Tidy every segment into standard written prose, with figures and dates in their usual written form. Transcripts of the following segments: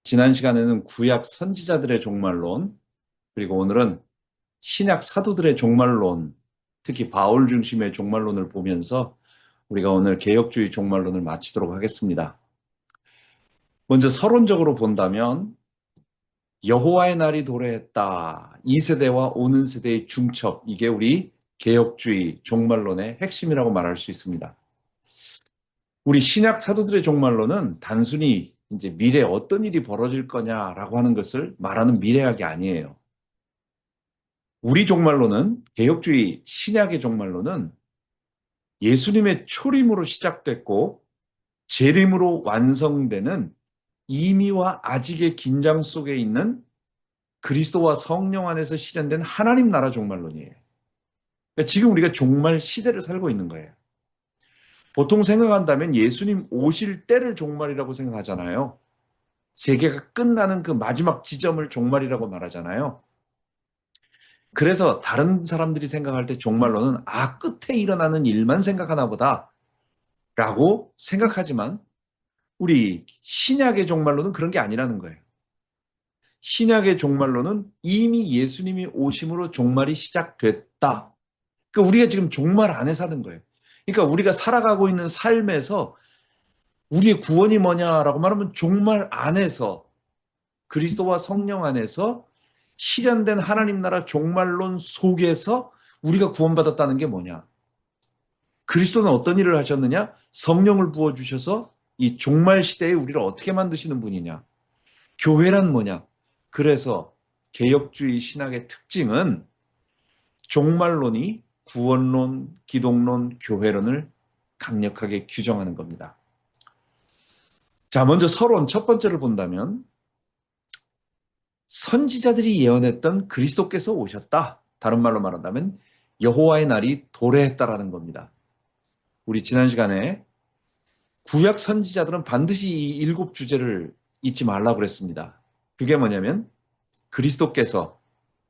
지난 시간에는 구약 선지자들의 종말론, 그리고 오늘은 신약 사도들의 종말론, 특히 바울 중심의 종말론을 보면서 우리가 오늘 개혁주의 종말론을 마치도록 하겠습니다. 먼저 서론적으로 본다면 여호와의 날이 도래했다. 이 세대와 오는 세대의 중첩, 이게 우리 개혁주의 종말론의 핵심이라고 말할 수 있습니다. 우리 신약 사도들의 종말론은 단순히 이제 미래에 어떤 일이 벌어질 거냐라고 하는 것을 말하는 미래학이 아니에요. 우리 종말론은, 개혁주의 신약의 종말론은 예수님의 초림으로 시작됐고 재림으로 완성되는 이미와 아직의 긴장 속에 있는 그리스도와 성령 안에서 실현된 하나님 나라 종말론이에요. 그러니까 지금 우리가 종말 시대를 살고 있는 거예요. 보통 생각한다면 예수님 오실 때를 종말이라고 생각하잖아요. 세계가 끝나는 그 마지막 지점을 종말이라고 말하잖아요. 그래서 다른 사람들이 생각할 때 종말론은 끝에 일어나는 일만 생각하나 보다 라고 생각하지만 우리 신약의 종말론은 그런 게 아니라는 거예요. 신약의 종말론은 이미 예수님이 오심으로 종말이 시작됐다. 그러니까 우리가 지금 종말 안에 사는 거예요. 그러니까 우리가 살아가고 있는 삶에서 우리의 구원이 뭐냐라고 말하면 종말 안에서 그리스도와 성령 안에서 실현된 하나님 나라 종말론 속에서 우리가 구원받았다는 게 뭐냐? 그리스도는 어떤 일을 하셨느냐? 성령을 부어주셔서 이 종말 시대에 우리를 어떻게 만드시는 분이냐? 교회란 뭐냐? 그래서 개혁주의 신학의 특징은 종말론이 구원론, 기독론, 교회론을 강력하게 규정하는 겁니다. 자, 먼저 서론 첫 번째를 본다면 선지자들이 예언했던 그리스도께서 오셨다. 다른 말로 말한다면 여호와의 날이 도래했다라는 겁니다. 우리 지난 시간에 구약 선지자들은 반드시 이 일곱 주제를 잊지 말라고 그랬습니다. 그게 뭐냐면 그리스도께서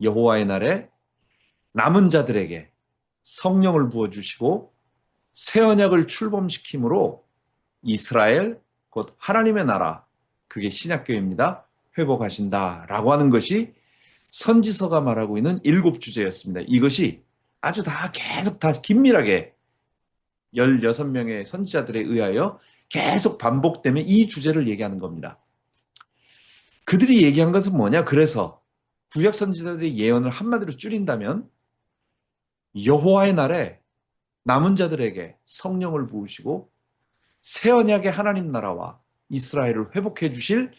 여호와의 날에 남은 자들에게 성령을 부어주시고 새 언약을 출범시킴으로 이스라엘, 곧 하나님의 나라, 그게 신약교회입니다. 회복하신다라고 하는 것이 선지서가 말하고 있는 일곱 주제였습니다. 이것이 아주 다 계속 다 긴밀하게 16명의 선지자들에 의하여 계속 반복되며 이 주제를 얘기하는 겁니다. 그들이 얘기한 것은 뭐냐? 그래서 구약 선지자들의 예언을 한마디로 줄인다면 여호와의 날에 남은 자들에게 성령을 부으시고 새 언약의 하나님 나라와 이스라엘을 회복해 주실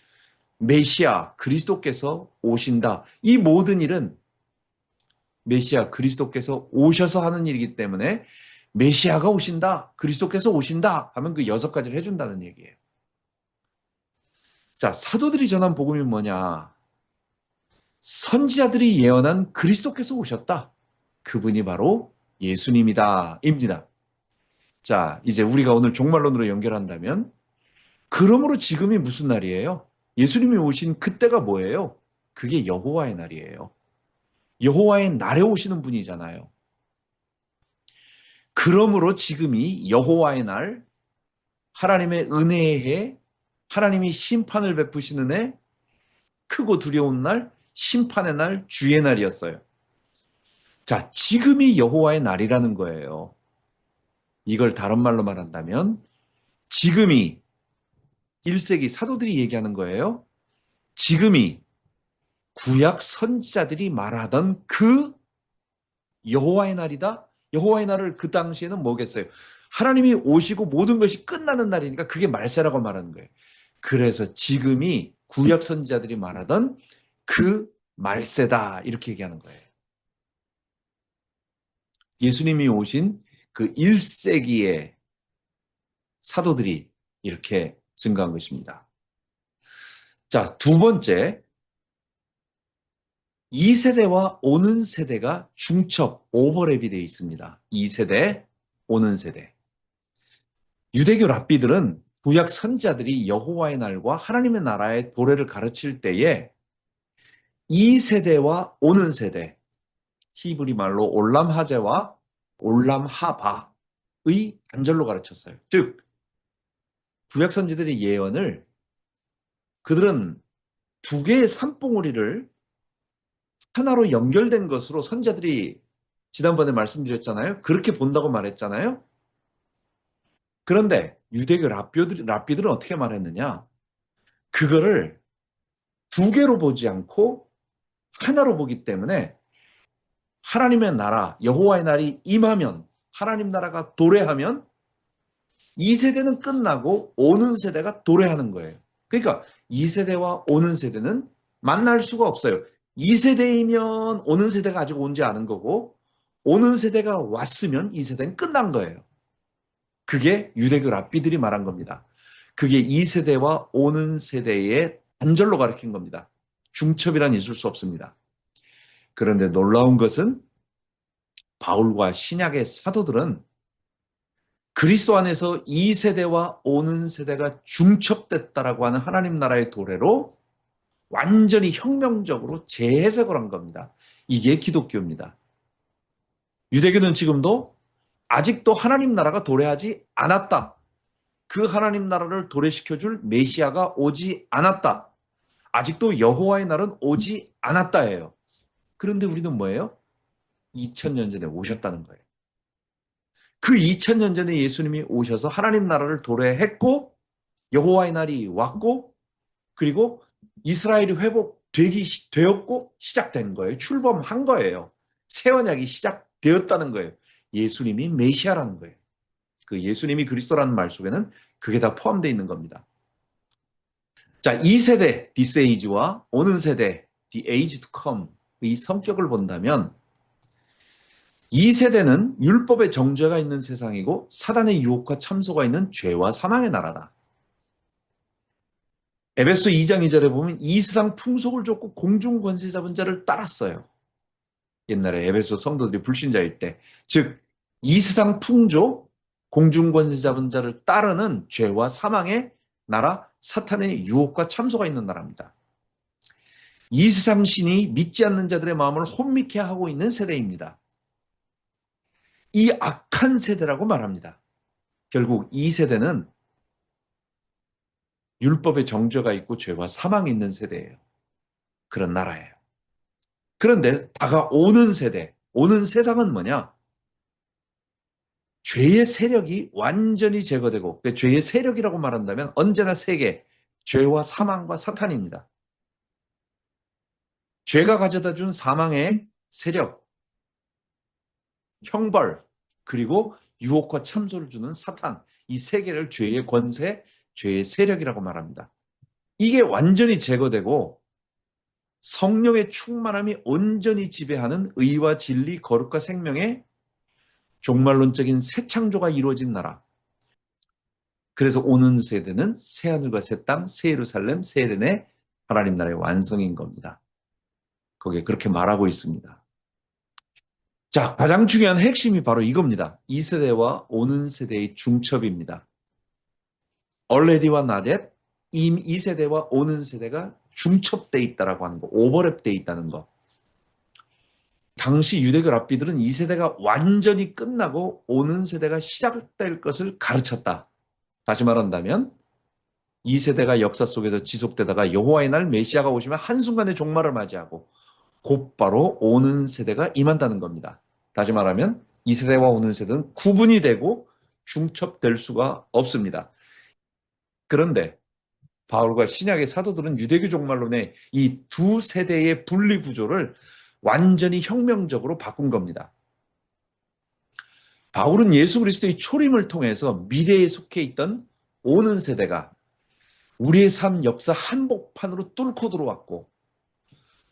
메시아 그리스도께서 오신다. 이 모든 일은 메시아 그리스도께서 오셔서 하는 일이기 때문에 메시아가 오신다, 그리스도께서 오신다 하면 그 6가지를 해준다는 얘기예요. 자, 사도들이 전한 복음이 뭐냐? 선지자들이 예언한 그리스도께서 오셨다. 그분이 바로 예수님이다. 입니다. 자, 이제 우리가 오늘 종말론으로 연결한다면 그러므로 지금이 무슨 날이에요? 예수님이 오신 그때가 뭐예요? 그게 여호와의 날이에요. 여호와의 날에 오시는 분이잖아요. 그러므로 지금이 여호와의 날, 하나님의 은혜의 해, 하나님이 심판을 베푸시는 해, 크고 두려운 날, 심판의 날, 주의 날이었어요. 자, 지금이 여호와의 날이라는 거예요. 이걸 다른 말로 말한다면 지금이 1세기 사도들이 얘기하는 거예요. 지금이 구약 선지자들이 말하던 그 여호와의 날이다. 여호와의 날을 그 당시에는 뭐겠어요? 하나님이 오시고 모든 것이 끝나는 날이니까 그게 말세라고 말하는 거예요. 그래서 지금이 구약 선지자들이 말하던 그 말세다 이렇게 얘기하는 거예요. 예수님이 오신 그 1세기의 사도들이 이렇게 증거한 것입니다. 자, 두 번째, 이 세대와 오는 세대가 중첩, 오버랩이 되어 있습니다. 이 세대, 오는 세대. 유대교 랍비들은 구약 선지자들이 여호와의 날과 하나님의 나라의 도래를 가르칠 때에 이 세대와 오는 세대, 히브리 말로 올람하제와 올람하바의 단절로 가르쳤어요. 즉, 구약 선지자들의 예언을 그들은 두 개의 산봉우리를 하나로 연결된 것으로 선자들이 지난번에 말씀드렸잖아요. 그렇게 본다고 말했잖아요. 그런데 유대교 랍비들은 어떻게 말했느냐? 그거를 두 개로 보지 않고 하나로 보기 때문에 하나님의 나라, 여호와의 날이 임하면, 하나님 나라가 도래하면 이 세대는 끝나고 오는 세대가 도래하는 거예요. 그러니까 이 세대와 오는 세대는 만날 수가 없어요. 이 세대이면 오는 세대가 아직 온지 않은 거고, 오는 세대가 왔으면 이 세대는 끝난 거예요. 그게 유대교 랍비들이 말한 겁니다. 그게 이 세대와 오는 세대의 단절로 가르친 겁니다. 중첩이란 있을 수 없습니다. 그런데 놀라운 것은 바울과 신약의 사도들은 그리스도 안에서 이 세대와 오는 세대가 중첩됐다라고 하는 하나님 나라의 도래로 완전히 혁명적으로 재해석을 한 겁니다. 이게 기독교입니다. 유대교는 지금도 아직도 하나님 나라가 도래하지 않았다. 그 하나님 나라를 도래시켜줄 메시아가 오지 않았다. 아직도 여호와의 날은 오지 않았다예요. 그런데 우리는 뭐예요? 2000년 전에 오셨다는 거예요. 그 2000년 전에 예수님이 오셔서 하나님 나라를 도래했고 여호와의 날이 왔고 그리고 이스라엘이 되었고 시작된 거예요. 출범한 거예요. 새 언약이 시작되었다는 거예요. 예수님이 메시아라는 거예요. 그 예수님이 그리스도라는 말 속에는 그게 다 포함되어 있는 겁니다. 자, 이 세대, this age와 오는 세대, the age to come 이 성격을 본다면 이 세대는 율법의 정죄가 있는 세상이고 사단의 유혹과 참소가 있는 죄와 사망의 나라다. 에베소 2장 2절에 보면 이 세상 풍속을 쫓고 공중 권세 잡은 자를 따랐어요. 옛날에 에베소 성도들이 불신자일 때. 즉, 이 세상 풍조, 공중 권세 잡은 자를 따르는 죄와 사망의 나라, 사탄의 유혹과 참소가 있는 나라입니다. 이 세상 신이 믿지 않는 자들의 마음을 혼미케 하고 있는 세대입니다. 이 악한 세대라고 말합니다. 결국 이 세대는 율법의 정죄가 있고 죄와 사망이 있는 세대예요. 그런 나라예요. 그런데 다가오는 세대, 오는 세상은 뭐냐? 죄의 세력이 완전히 제거되고, 죄의 세력이라고 말한다면 언제나 세 개, 죄와 사망과 사탄입니다. 죄가 가져다 준 사망의 세력, 형벌, 그리고 유혹과 참소를 주는 사탄, 이 세 개를 죄의 권세, 죄의 세력이라고 말합니다. 이게 완전히 제거되고 성령의 충만함이 온전히 지배하는 의와 진리, 거룩과 생명의 종말론적인 새 창조가 이루어진 나라. 그래서 오는 세대는 새 하늘과 새 땅, 새 예루살렘, 새 에덴의 하나님 나라의 완성인 겁니다. 거기에 그렇게 말하고 있습니다. 자, 가장 중요한 핵심이 바로 이겁니다. 이 세대와 오는 세대의 중첩입니다. already와 not yet, 이미 이 세대와 오는 세대가 중첩되어 있다라고 하는 거, 오버랩되어 있다는 거. 당시 유대교 랍비들은 이 세대가 완전히 끝나고 오는 세대가 시작될 것을 가르쳤다. 다시 말한다면 이 세대가 역사 속에서 지속되다가 여호와의 날 메시아가 오시면 한순간에 종말을 맞이하고 곧바로 오는 세대가 임한다는 겁니다. 다시 말하면 이 세대와 오는 세대는 구분이 되고 중첩될 수가 없습니다. 그런데 바울과 신약의 사도들은 유대교 종말론의 이 두 세대의 분리 구조를 완전히 혁명적으로 바꾼 겁니다. 바울은 예수 그리스도의 초림을 통해서 미래에 속해 있던 오는 세대가 우리의 삶 역사 한복판으로 뚫고 들어왔고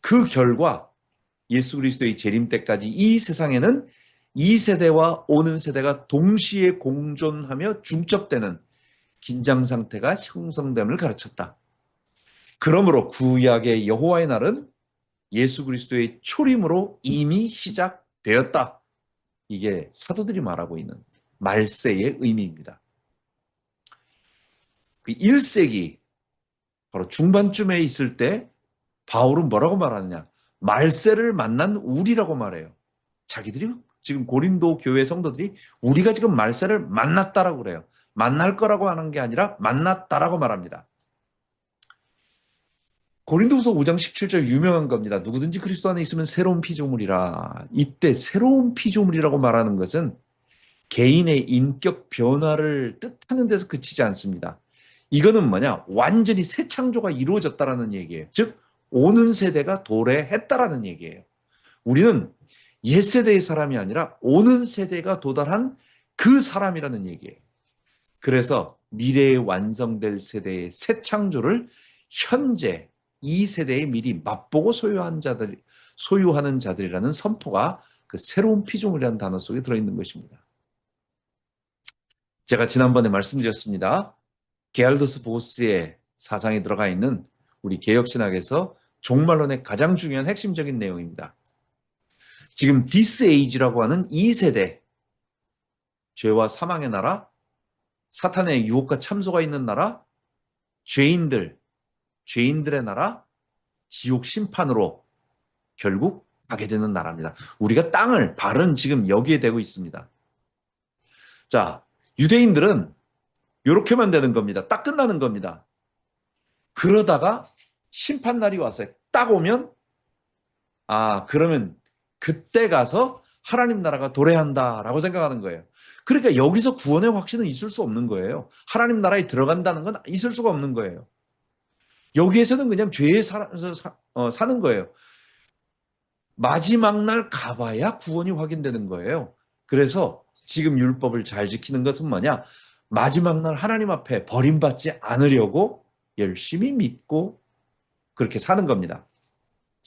그 결과 예수 그리스도의 재림 때까지 이 세상에는 이 세대와 오는 세대가 동시에 공존하며 중첩되는 긴장 상태가 형성됨을 가르쳤다. 그러므로 구약의 여호와의 날은 예수 그리스도의 초림으로 이미 시작되었다. 이게 사도들이 말하고 있는 말세의 의미입니다. 그 1세기 바로 중반쯤에 있을 때 바울은 뭐라고 말하느냐? 말세를 만난 우리라고 말해요. 자기들이 지금 고린도 교회 성도들이 우리가 지금 말세를 만났다라고 그래요. 만날 거라고 하는 게 아니라 만났다라고 말합니다. 고린도후서 5장 17절 유명한 겁니다. 누구든지 그리스도 안에 있으면 새로운 피조물이라. 이때 새로운 피조물이라고 말하는 것은 개인의 인격 변화를 뜻하는 데서 그치지 않습니다. 이거는 뭐냐? 완전히 새 창조가 이루어졌다라는 얘기예요. 즉 오는 세대가 도래했다라는 얘기예요. 우리는 옛 세대의 사람이 아니라 오는 세대가 도달한 그 사람이라는 얘기예요. 그래서 미래에 완성될 세대의 새 창조를 현재 이 세대에 미리 맛보고 소유하는 자들이라는 선포가 그 새로운 피조물이라는 단어 속에 들어있는 것입니다. 제가 지난번에 말씀드렸습니다. 게알더스 보스의 사상에 들어가 있는 우리 개혁신학에서 종말론의 가장 중요한 핵심적인 내용입니다. 지금 디스 에이지라고 하는 이 세대, 죄와 사망의 나라, 사탄의 유혹과 참소가 있는 나라, 죄인들의 나라, 지옥 심판으로 결국 가게 되는 나라입니다. 우리가 땅을 발은 지금 여기에 대고 있습니다. 자, 유대인들은 이렇게만 되는 겁니다. 딱 끝나는 겁니다. 그러다가 심판날이 와서 딱 오면 그러면 그때 가서 하나님 나라가 도래한다라고 생각하는 거예요. 그러니까 여기서 구원의 확신은 있을 수 없는 거예요. 하나님 나라에 들어간다는 건 있을 수가 없는 거예요. 여기에서는 그냥 죄에 사는 거예요. 마지막 날 가봐야 구원이 확인되는 거예요. 그래서 지금 율법을 잘 지키는 것은 뭐냐? 마지막 날 하나님 앞에 버림받지 않으려고 열심히 믿고 그렇게 사는 겁니다.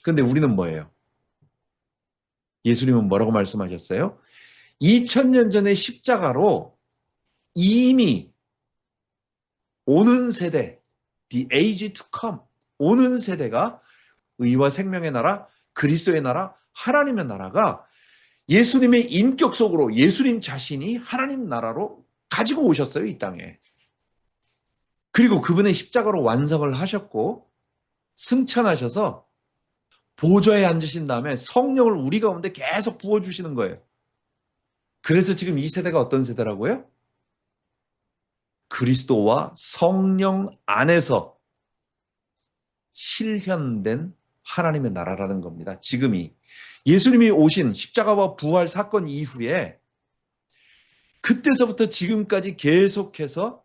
그런데 우리는 뭐예요? 예수님은 뭐라고 말씀하셨어요? 2000년 전에 십자가로 이미 오는 세대, the age to come, 오는 세대가 의와 생명의 나라, 그리스도의 나라, 하나님의 나라가 예수님의 인격 속으로 예수님 자신이 하나님 나라로 가지고 오셨어요, 이 땅에. 그리고 그분의 십자가로 완성을 하셨고 승천하셔서 보좌에 앉으신 다음에 성령을 우리 가운데 계속 부어주시는 거예요. 그래서 지금 이 세대가 어떤 세대라고요? 그리스도와 성령 안에서 실현된 하나님의 나라라는 겁니다. 지금이 예수님이 오신 십자가와 부활 사건 이후에 그때서부터 지금까지 계속해서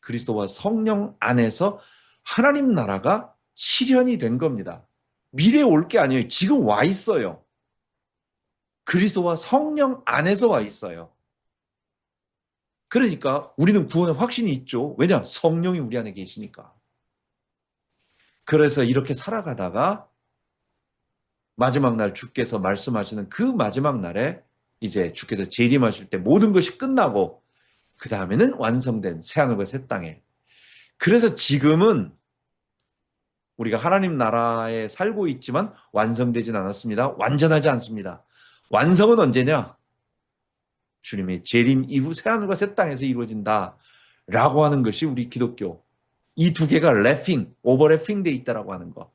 그리스도와 성령 안에서 하나님 나라가 실현이 된 겁니다. 미래에 올 게 아니에요. 지금 와 있어요. 그리스도와 성령 안에서 와 있어요. 그러니까 우리는 구원의 확신이 있죠. 왜냐? 성령이 우리 안에 계시니까. 그래서 이렇게 살아가다가 마지막 날 주께서 말씀하시는 그 마지막 날에 이제 주께서 재림하실 때 모든 것이 끝나고 그 다음에는 완성된 새하늘과 새 땅에. 그래서 지금은 우리가 하나님 나라에 살고 있지만 완성되진 않았습니다. 완전하지 않습니다. 완성은 언제냐? 주님의 재림 이후 새하늘과 새 땅에서 이루어진다라고 하는 것이 우리 기독교. 이 두 개가 오버래핑 돼 있다라고 하는 거.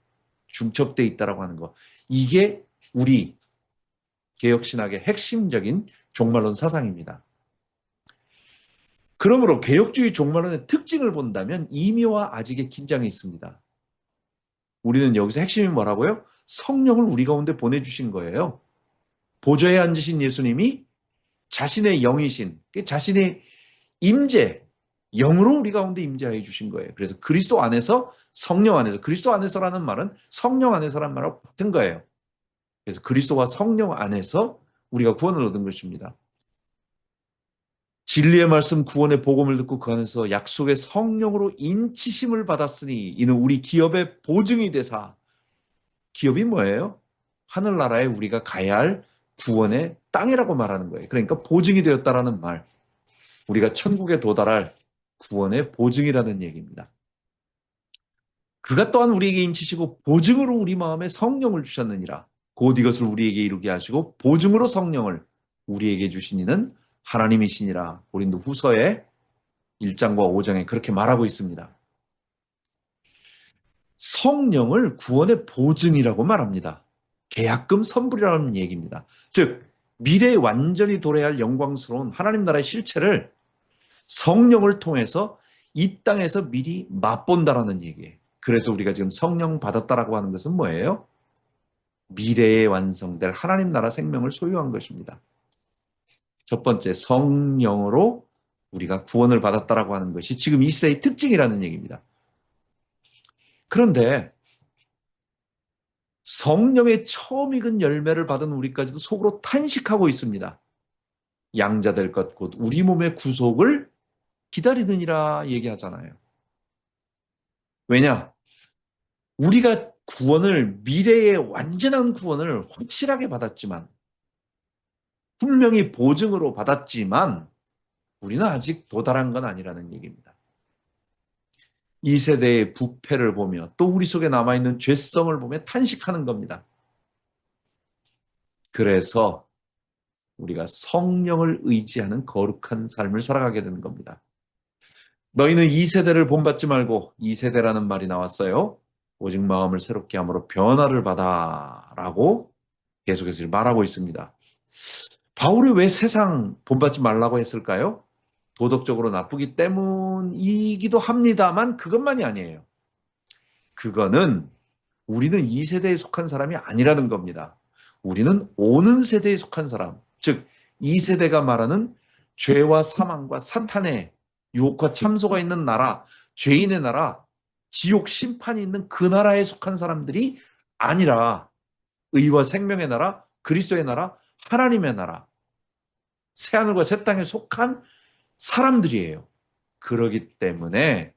중첩돼 있다라고 하는 거. 이게 우리 개혁신학의 핵심적인 종말론 사상입니다. 그러므로 개혁주의 종말론의 특징을 본다면 이미와 아직의 긴장이 있습니다. 우리는 여기서 핵심이 뭐라고요? 성령을 우리 가운데 보내주신 거예요. 보좌에 앉으신 예수님이 자신의 영이신, 자신의 임재, 영으로 우리 가운데 임재하여 주신 거예요. 그래서 그리스도 안에서, 성령 안에서, 그리스도 안에서라는 말은 성령 안에서라는 말하고 같은 거예요. 그래서 그리스도와 성령 안에서 우리가 구원을 얻은 것입니다. 진리의 말씀 구원의 복음을 듣고 그 안에서 약속의 성령으로 인치심을 받았으니 이는 우리 기업의 보증이 되사. 기업이 뭐예요? 하늘나라에 우리가 가야 할 구원의 땅이라고 말하는 거예요. 그러니까 보증이 되었다라는 말. 우리가 천국에 도달할 구원의 보증이라는 얘기입니다. 그가 또한 우리에게 인치시고 보증으로 우리 마음에 성령을 주셨느니라. 곧 이것을 우리에게 이루게 하시고 보증으로 성령을 우리에게 주신 이는 하나님이시니라. 고린도 후서의 1장과 5장에 그렇게 말하고 있습니다. 성령을 구원의 보증이라고 말합니다. 계약금 선불이라는 얘기입니다. 즉 미래에 완전히 도래할 영광스러운 하나님 나라의 실체를 성령을 통해서 이 땅에서 미리 맛본다라는 얘기예요. 그래서 우리가 지금 성령 받았다라고 하는 것은 뭐예요? 미래에 완성될 하나님 나라 생명을 소유한 것입니다. 첫 번째, 성령으로 우리가 구원을 받았다라고 하는 것이 지금 이 시대의 특징이라는 얘기입니다. 그런데 성령의 처음 익은 열매를 받은 우리까지도 속으로 탄식하고 있습니다. 양자 될 것 곧 우리 몸의 구속을 기다리느니라 얘기하잖아요. 왜냐? 우리가 구원을, 미래의 완전한 구원을 확실하게 받았지만, 분명히 보증으로 받았지만 우리는 아직 도달한 건 아니라는 얘기입니다. 이 세대의 부패를 보며 또 우리 속에 남아있는 죄성을 보며 탄식하는 겁니다. 그래서 우리가 성령을 의지하는 거룩한 삶을 살아가게 되는 겁니다. 너희는 이 세대를 본받지 말고, 이 세대라는 말이 나왔어요. 오직 마음을 새롭게 함으로 변화를 받아 라고 계속해서 말하고 있습니다. 바울이 왜 세상 본받지 말라고 했을까요? 도덕적으로 나쁘기 때문이기도 합니다만 그것만이 아니에요. 그거는 우리는 이 세대에 속한 사람이 아니라는 겁니다. 우리는 오는 세대에 속한 사람, 즉 이 세대가 말하는 죄와 사망과 사탄의 유혹과 참소가 있는 나라, 죄인의 나라, 지옥 심판이 있는 그 나라에 속한 사람들이 아니라 의와 생명의 나라, 그리스도의 나라, 하나님의 나라, 새하늘과 새 땅에 속한 사람들이에요. 그러기 때문에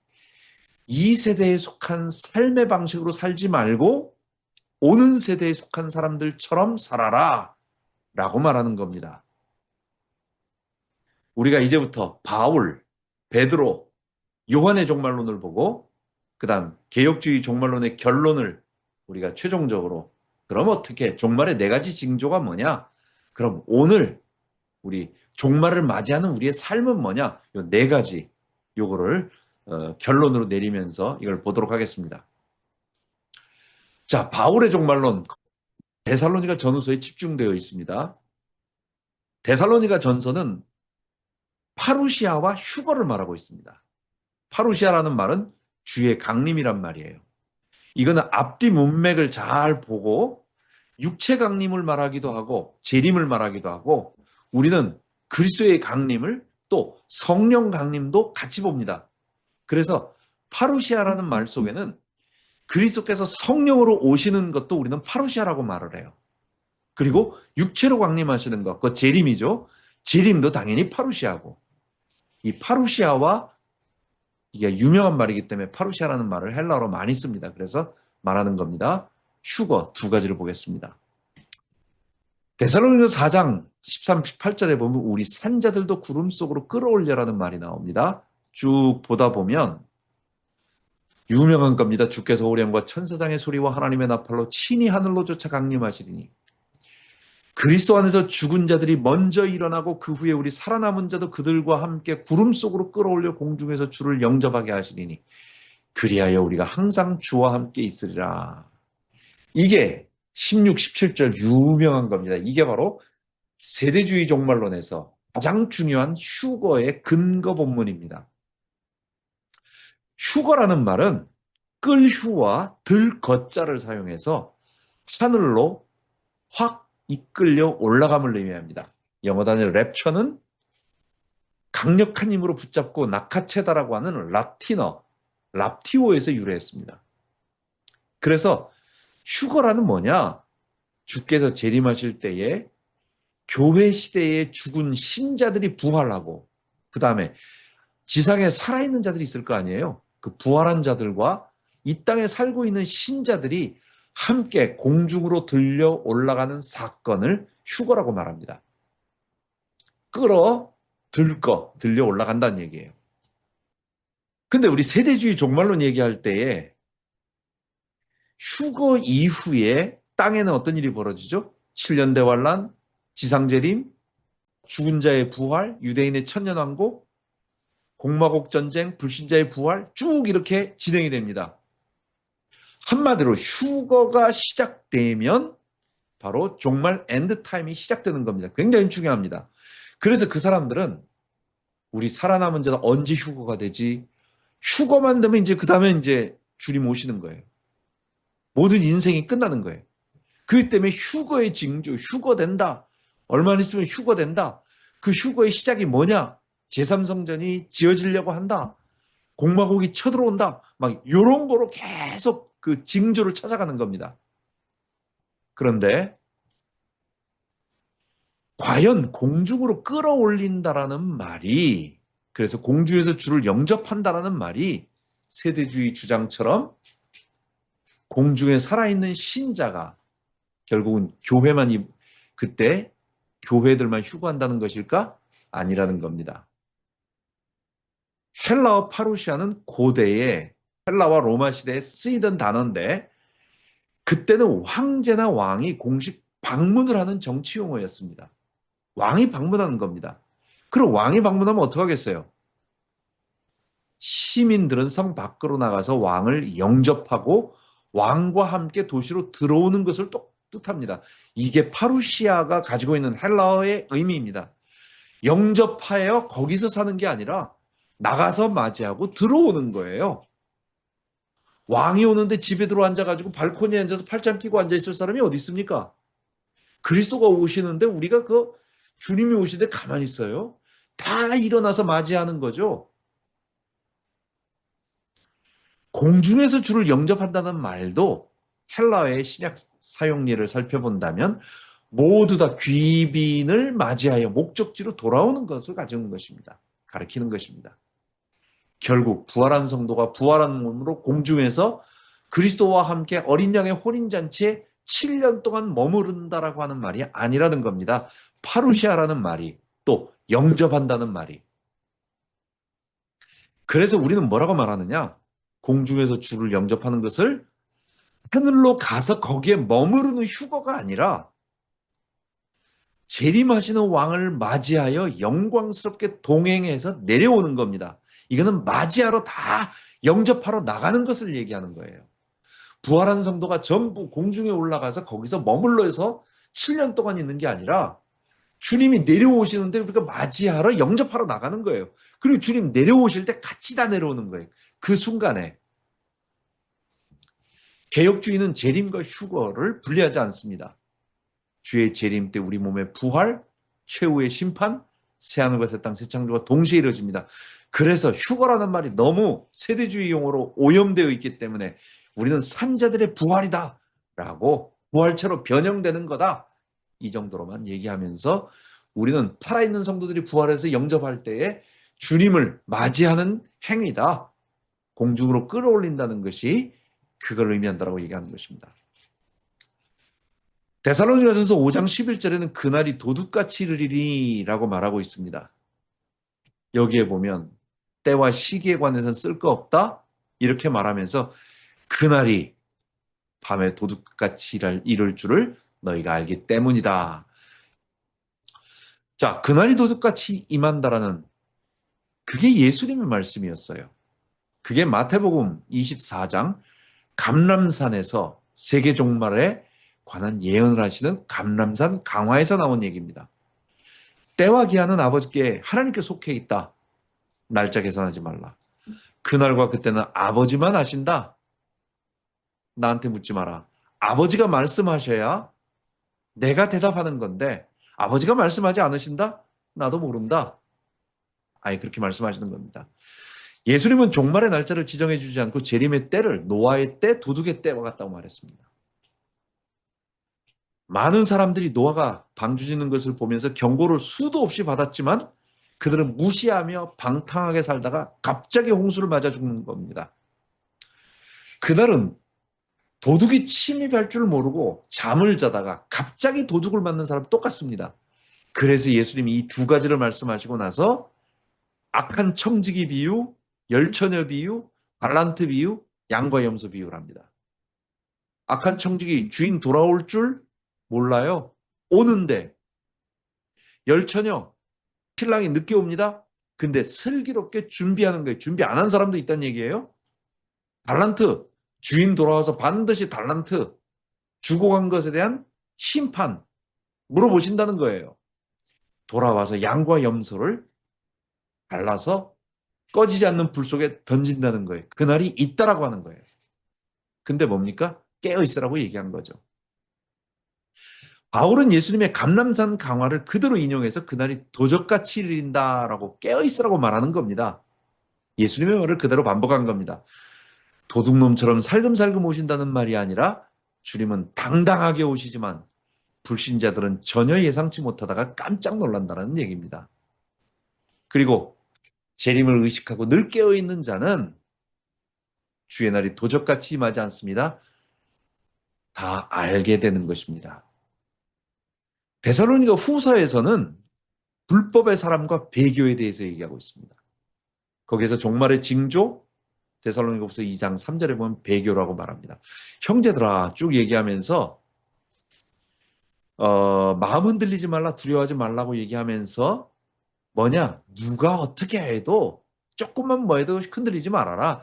이 세대에 속한 삶의 방식으로 살지 말고 오는 세대에 속한 사람들처럼 살아라 라고 말하는 겁니다. 우리가 이제부터 바울, 베드로, 요한의 종말론을 보고 그 다음 개혁주의 종말론의 결론을 우리가 최종적으로 그럼 어떻게 종말의 네 가지 징조가 뭐냐? 그럼 오늘 우리 종말을 맞이하는 우리의 삶은 뭐냐? 이 네 가지 요거를 결론으로 내리면서 이걸 보도록 하겠습니다. 자, 바울의 종말론 데살로니가 전후서에 집중되어 있습니다. 데살로니가 전서는 파루시아와 휴거를 말하고 있습니다. 파루시아라는 말은 주의 강림이란 말이에요. 이거는 앞뒤 문맥을 잘 보고 육체 강림을 말하기도 하고 재림을 말하기도 하고 우리는 그리스도의 강림을 또 성령 강림도 같이 봅니다. 그래서 파루시아라는 말 속에는 그리스도께서 성령으로 오시는 것도 우리는 파루시아라고 말을 해요. 그리고 육체로 강림하시는 것, 그 재림이죠. 재림도 당연히 파루시아고 이 파루시아와 이게 유명한 말이기 때문에 파루시아라는 말을 헬라어로 많이 씁니다. 그래서 말하는 겁니다. 휴거 두 가지를 보겠습니다. 데살로니가 4장 13, 18절에 보면 우리 산자들도 구름 속으로 끌어올려라는 말이 나옵니다. 쭉 보다 보면 유명한 겁니다. 주께서 오령과 천사장의 소리와 하나님의 나팔로 친히 하늘로 쫓아 강림하시리니 그리스도 안에서 죽은 자들이 먼저 일어나고 그 후에 우리 살아남은 자도 그들과 함께 구름 속으로 끌어올려 공중에서 주를 영접하게 하시리니 그리하여 우리가 항상 주와 함께 있으리라. 이게 16, 17절 유명한 겁니다. 이게 바로 세대주의 종말론에서 가장 중요한 휴거의 근거 본문입니다. 휴거라는 말은 끌휴와 들거자를 사용해서 하늘로 확 이끌려 올라감을 의미합니다. 영어 단어 랩처는 강력한 힘으로 붙잡고 낚아채다라고 하는 라틴어, 랍티오에서 유래했습니다. 그래서 휴거라는 뭐냐? 주께서 재림하실 때에 교회 시대에 죽은 신자들이 부활하고 그 다음에 지상에 살아있는 자들이 있을 거 아니에요? 그 부활한 자들과 이 땅에 살고 있는 신자들이 함께 공중으로 들려 올라가는 사건을 휴거라고 말합니다. 들려 올라간다는 얘기예요. 근데 우리 세대주의 종말론 얘기할 때에 휴거 이후에 땅에는 어떤 일이 벌어지죠? 7년 대환란, 지상재림, 죽은 자의 부활, 유대인의 천년왕국, 공마곡 전쟁, 불신자의 부활 쭉 이렇게 진행이 됩니다. 한마디로 휴거가 시작되면 바로 종말 엔드타임이 시작되는 겁니다. 굉장히 중요합니다. 그래서 그 사람들은 우리 살아남은 자는 언제 휴거가 되지? 휴거만 되면 이제 그 다음에 이제 주님 오시는 거예요. 모든 인생이 끝나는 거예요. 그렇기 때문에 휴거의 징조, 휴거된다. 얼마 있으면 휴거된다. 그 휴거의 시작이 뭐냐? 제3성전이 지어지려고 한다. 공마곡이 쳐들어온다. 막 이런 거로 계속 그 징조를 찾아가는 겁니다. 그런데 과연 공중으로 끌어올린다라는 말이, 그래서 공중에서 주를 영접한다라는 말이 세대주의 주장처럼 공중에 살아있는 신자가 결국은 교회만 그때 교회들만 휴거한다는 것일까? 아니라는 겁니다. 헬라어 파루시아는 고대에 헬라와 로마 시대에 쓰이던 단어인데 그때는 황제나 왕이 공식 방문을 하는 정치 용어였습니다. 왕이 방문하는 겁니다. 그럼 왕이 방문하면 어떻게 하겠어요? 시민들은 성 밖으로 나가서 왕을 영접하고 왕과 함께 도시로 들어오는 것을 뜻합니다. 이게 파루시아가 가지고 있는 헬라어의 의미입니다. 영접하여 거기서 사는 게 아니라 나가서 맞이하고 들어오는 거예요. 왕이 오는데 집에 들어 앉아가지고 발코니에 앉아서 팔짱 끼고 앉아있을 사람이 어디 있습니까? 그리스도가 오시는데 우리가 그 주님이 오시는데 가만히 있어요? 다 일어나서 맞이하는 거죠. 공중에서 주를 영접한다는 말도 헬라어의 신약 사용리를 살펴본다면 모두 다 귀빈을 맞이하여 목적지로 돌아오는 것을 가져온 것입니다. 가르치는 것입니다. 결국 부활한 성도가 부활한 몸으로 공중에서 그리스도와 함께 어린 양의 혼인잔치에 7년 동안 머무른다라고 하는 말이 아니라는 겁니다. 파루시아라는 말이, 또 영접한다는 말이. 그래서 우리는 뭐라고 말하느냐? 공중에서 주를 영접하는 것을 하늘로 가서 거기에 머무르는 휴거가 아니라 재림하시는 왕을 맞이하여 영광스럽게 동행해서 내려오는 겁니다. 이거는 맞이하러 다 영접하러 나가는 것을 얘기하는 거예요. 부활한 성도가 전부 공중에 올라가서 거기서 머물러서 7년 동안 있는 게 아니라 주님이 내려오시는데 우리가 맞이하러 영접하러 나가는 거예요. 그리고 주님 내려오실 때 같이 다 내려오는 거예요. 그 순간에. 개혁주의는 재림과 휴거를 분리하지 않습니다. 주의 재림 때 우리 몸의 부활, 최후의 심판, 새하늘과 새 땅, 새 창조가 동시에 이루어집니다. 그래서 휴거라는 말이 너무 세대주의 용어로 오염되어 있기 때문에 우리는 산자들의 부활이다 라고 부활체로 변형되는 거다 이 정도로만 얘기하면서 우리는 살아있는 성도들이 부활해서 영접할 때에 주님을 맞이하는 행위다. 공중으로 끌어올린다는 것이 그걸 의미한다고 얘기하는 것입니다. 데살로니가전서 5장 11절에는 그날이 도둑같이 이르리라고 말하고 있습니다. 여기에 보면 때와 시기에 관해서는 쓸 거 없다 이렇게 말하면서 그날이 밤에 도둑같이 이룰 줄을 너희가 알기 때문이다. 자, 그날이 도둑같이 임한다라는 그게 예수님의 말씀이었어요. 그게 마태복음 24장 감람산에서 세계 종말에 관한 예언을 하시는 감람산 강화에서 나온 얘기입니다. 때와 기한은 아버지께 하나님께 속해 있다. 날짜 계산하지 말라. 그날과 그때는 아버지만 아신다. 나한테 묻지 마라. 아버지가 말씀하셔야 내가 대답하는 건데 아버지가 말씀하지 않으신다? 나도 모른다. 아예 그렇게 말씀하시는 겁니다. 예수님은 종말의 날짜를 지정해 주지 않고 재림의 때를 노아의 때, 도둑의 때와 같다고 말했습니다. 많은 사람들이 노아가 방주 짓는 것을 보면서 경고를 수도 없이 받았지만 그들은 무시하며 방탕하게 살다가 갑자기 홍수를 맞아 죽는 겁니다. 그날은 도둑이 침입할 줄 모르고 잠을 자다가 갑자기 도둑을 맞는 사람 똑같습니다. 그래서 예수님이 이 두 가지를 말씀하시고 나서 악한 청지기 비유, 열처녀 비유, 달란트 비유, 양과 염소 비유를 합니다. 악한 청지기 주인 돌아올 줄 몰라요. 오는데 열처녀 신랑이 늦게 옵니다. 근데 슬기롭게 준비하는 거예요. 준비 안 한 사람도 있다는 얘기예요. 달란트 주인 돌아와서 반드시 달란트 주고 간 것에 대한 심판 물어보신다는 거예요. 돌아와서 양과 염소를 갈라서 꺼지지 않는 불 속에 던진다는 거예요. 그날이 있다라고 하는 거예요. 근데 뭡니까? 깨어 있으라고 얘기한 거죠. 바울은 예수님의 감람산 강화를 그대로 인용해서 그날이 도적같이 이른다라고 깨어 있으라고 말하는 겁니다. 예수님의 말을 그대로 반복한 겁니다. 도둑놈처럼 살금살금 오신다는 말이 아니라 주님은 당당하게 오시지만 불신자들은 전혀 예상치 못하다가 깜짝 놀란다는 얘기입니다. 그리고 재림을 의식하고 늘 깨어있는 자는 주의 날이 도적같이 임하지 않습니다. 다 알게 되는 것입니다. 데살로니가 후서에서는 불법의 사람과 배교에 대해서 얘기하고 있습니다. 거기에서 종말의 징조, 데살로니가 후서 2장 3절에 보면 배교라고 말합니다. 형제들아 쭉 얘기하면서 마음 흔들리지 말라, 두려워하지 말라고 얘기하면서 뭐냐, 누가 어떻게 해도 조금만 뭐 해도 흔들리지 말아라.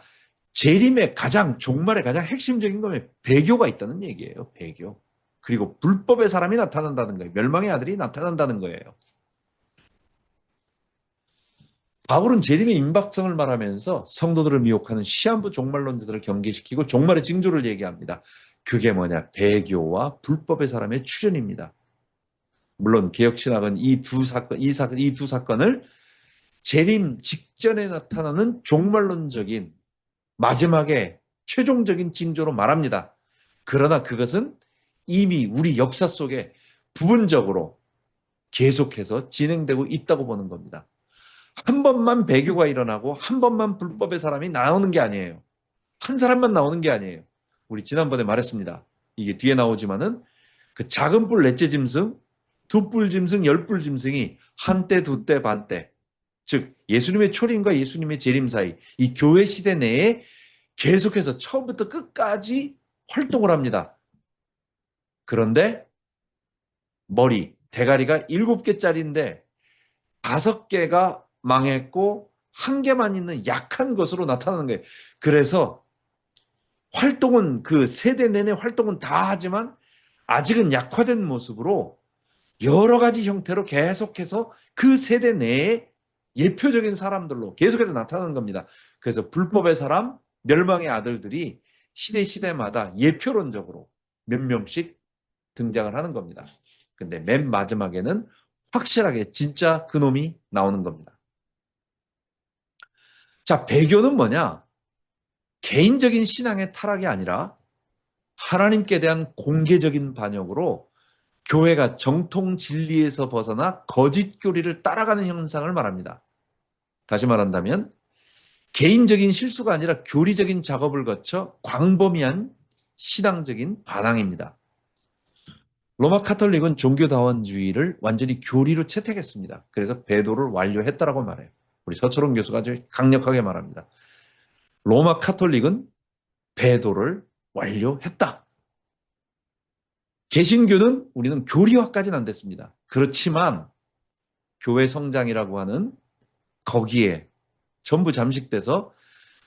재림의 가장, 종말의 가장 핵심적인 거는 배교가 있다는 얘기예요. 배교. 그리고 불법의 사람이 나타난다는 거예요. 멸망의 아들이 나타난다는 거예요. 바울은 재림의 임박성을 말하면서 성도들을 미혹하는 시한부 종말론자들을 경계시키고 종말의 징조를 얘기합니다. 그게 뭐냐? 배교와 불법의 사람의 출현입니다. 물론 개혁신학은 이 두 사건을 재림 직전에 나타나는 종말론적인 마지막에 최종적인 징조로 말합니다. 그러나 그것은 이미 우리 역사 속에 부분적으로 계속해서 진행되고 있다고 보는 겁니다. 한 번만 배교가 일어나고 한 번만 불법의 사람이 나오는 게 아니에요. 한 사람만 나오는 게 아니에요. 우리 지난번에 말했습니다. 이게 뒤에 나오지만은 그 작은 뿔 넷째 짐승, 두 뿔 짐승, 열 뿔 짐승이 한때, 두때, 반때, 즉 예수님의 초림과 예수님의 재림 사이 이 교회 시대 내에 계속해서 처음부터 끝까지 활동을 합니다. 그런데 머리, 대가리가 7개짜리인데 5개가 망했고 1개만 있는 약한 것으로 나타나는 거예요. 그래서 활동은 그 세대 내내 활동은 다 하지만 아직은 약화된 모습으로 여러 가지 형태로 계속해서 그 세대 내에 예표적인 사람들로 계속해서 나타나는 겁니다. 그래서 불법의 사람, 멸망의 아들들이 시대마다 예표론적으로 몇 명씩 등장을 하는 겁니다. 근데 맨 마지막에는 확실하게 진짜 그놈이 나오는 겁니다. 자, 배교는 뭐냐? 개인적인 신앙의 타락이 아니라 하나님께 대한 공개적인 반역으로 교회가 정통 진리에서 벗어나 거짓 교리를 따라가는 현상을 말합니다. 다시 말한다면 개인적인 실수가 아니라 교리적인 작업을 거쳐 광범위한 신앙적인 반항입니다. 로마 카톨릭은 종교다원주의를 완전히 교리로 채택했습니다. 그래서 배도를 완료했다라고 말해요. 우리 서철원 교수가 아주 강력하게 말합니다. 로마 카톨릭은 배도를 완료했다. 개신교는 우리는 교리화까지는 안 됐습니다. 그렇지만 교회 성장이라고 하는 거기에 전부 잠식돼서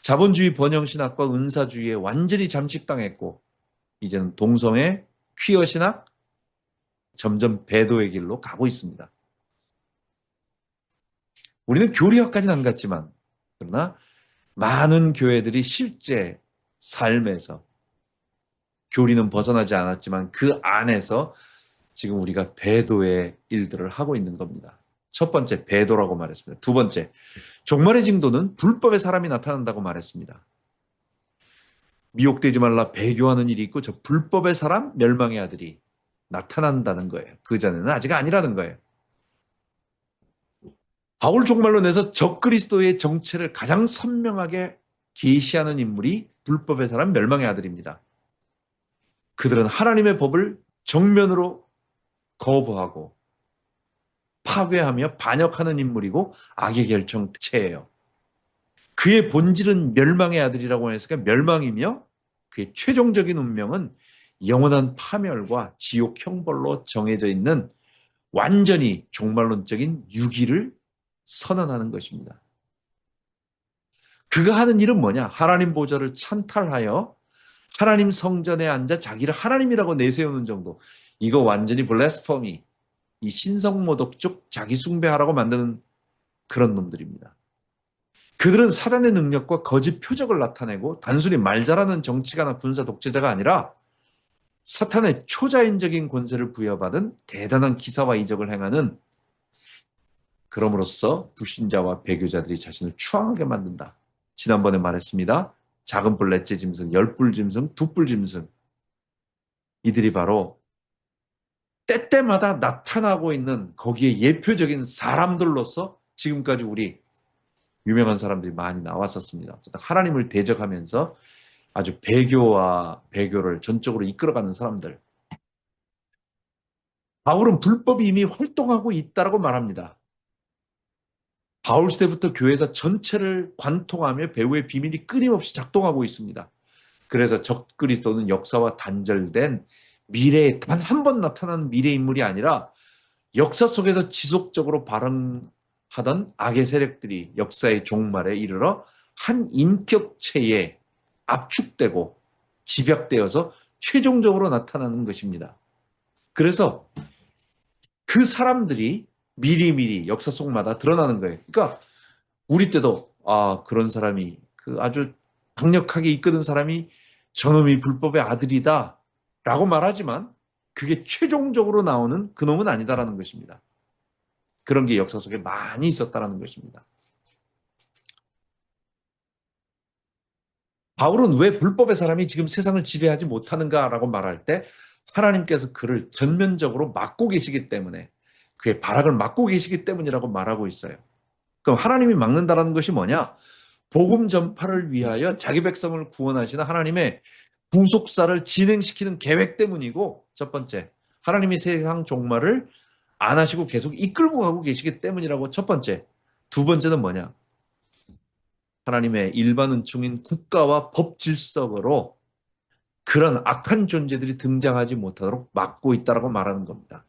자본주의 번영신학과 은사주의에 완전히 잠식당했고 이제는 동성애, 퀴어 신학, 점점 배도의 길로 가고 있습니다. 우리는 교리화까지는 안 갔지만 그러나 많은 교회들이 실제 삶에서 교리는 벗어나지 않았지만 그 안에서 지금 우리가 배도의 일들을 하고 있는 겁니다. 첫 번째 배도라고 말했습니다. 두 번째 종말의 징조는 불법의 사람이 나타난다고 말했습니다. 미혹되지 말라 배교하는 일이 있고 저 불법의 사람 멸망의 아들이 나타난다는 거예요. 그 전에는 아직 아니라는 거예요. 바울 종말론에서 적그리스도의 정체를 가장 선명하게 계시하는 인물이 불법의 사람 멸망의 아들입니다. 그들은 하나님의 법을 정면으로 거부하고 파괴하며 반역하는 인물이고 악의 결정체예요. 그의 본질은 멸망의 아들이라고 했으니까 멸망이며 그의 최종적인 운명은 영원한 파멸과 지옥 형벌로 정해져 있는 완전히 종말론적인 유기를 선언하는 것입니다. 그가 하는 일은 뭐냐? 하나님 보좌를 찬탈하여 하나님 성전에 앉아 자기를 하나님이라고 내세우는 정도. 이거 완전히 블래스퍼미, 이 신성모독 쪽 자기 숭배하라고 만드는 그런 놈들입니다. 그들은 사단의 능력과 거짓 표적을 나타내고 단순히 말 잘하는 정치가나 군사 독재자가 아니라 사탄의 초자연적인 권세를 부여받은 대단한 기사와 이적을 행하는, 그럼으로써 불신자와 배교자들이 자신을 추앙하게 만든다. 지난번에 말했습니다. 작은 뿔 넷째 짐승, 열뿔 짐승, 두뿔 짐승. 이들이 바로 때때마다 나타나고 있는 거기에 예표적인 사람들로서 지금까지 우리 유명한 사람들이 많이 나왔었습니다. 하나님을 대적하면서 아주 배교와 배교를 전적으로 이끌어가는 사람들. 바울은 불법이 이미 활동하고 있다고 말합니다. 바울 시대부터 교회사 전체를 관통하며 배후의 비밀이 끊임없이 작동하고 있습니다. 그래서 적그리스도는 역사와 단절된 미래에 단 한 번 나타나는 미래 인물이 아니라 역사 속에서 지속적으로 발언하던 악의 세력들이 역사의 종말에 이르러 한 인격체에 압축되고 집약되어서 최종적으로 나타나는 것입니다. 그래서 그 사람들이 미리미리 역사 속마다 드러나는 거예요. 그러니까 우리 때도 그런 사람이 아주 강력하게 이끄는 사람이 저놈이 불법의 아들이다 라고 말하지만 그게 최종적으로 나오는 그놈은 아니다라는 것입니다. 그런 게 역사 속에 많이 있었다라는 것입니다. 바울은 왜 불법의 사람이 지금 세상을 지배하지 못하는가라고 말할 때 하나님께서 그를 전면적으로 막고 계시기 때문에, 그의 발악을 막고 계시기 때문이라고 말하고 있어요. 그럼 하나님이 막는다라는 것이 뭐냐? 복음 전파를 위하여 자기 백성을 구원하시는 하나님의 구속사를 진행시키는 계획 때문이고, 첫 번째, 하나님이 세상 종말을 안 하시고 계속 이끌고 가고 계시기 때문이라고 첫 번째. 두 번째는 뭐냐? 하나님의 일반 은총인 국가와 법 질서로 그런 악한 존재들이 등장하지 못하도록 막고 있다라고 말하는 겁니다.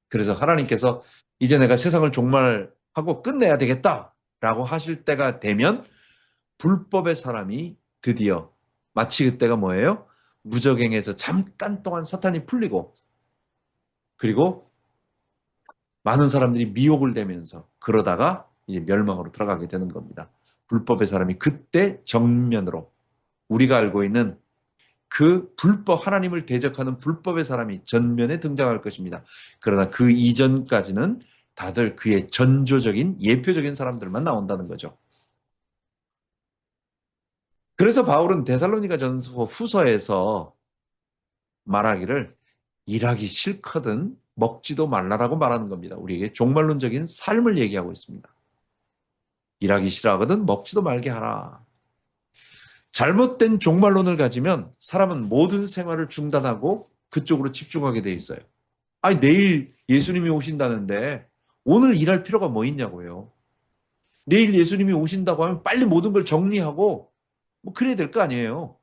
그래서 하나님께서 이제 내가 세상을 종말하고 끝내야 되겠다라고 하실 때가 되면 불법의 사람이 드디어, 마치 그때가 뭐예요? 무적행에서 잠깐 동안 사탄이 풀리고, 그리고 많은 사람들이 미혹을 되면서 그러다가 이제 멸망으로 들어가게 되는 겁니다. 불법의 사람이 그때 정면으로, 우리가 알고 있는 그 불법, 하나님을 대적하는 불법의 사람이 전면에 등장할 것입니다. 그러나 그 이전까지는 다들 그의 전조적인 예표적인 사람들만 나온다는 거죠. 그래서 바울은 데살로니가 전서 후서에서 말하기를 일하기 싫거든 먹지도 말라라고 말하는 겁니다. 우리에게 종말론적인 삶을 얘기하고 있습니다. 일하기 싫어하거든 먹지도 말게 하라. 잘못된 종말론을 가지면 사람은 모든 생활을 중단하고 그쪽으로 집중하게 돼 있어요. 아니, 내일 예수님이 오신다는데 오늘 일할 필요가 뭐 있냐고요. 내일 예수님이 오신다고 하면 빨리 모든 걸 정리하고 뭐 그래야 될 거 아니에요.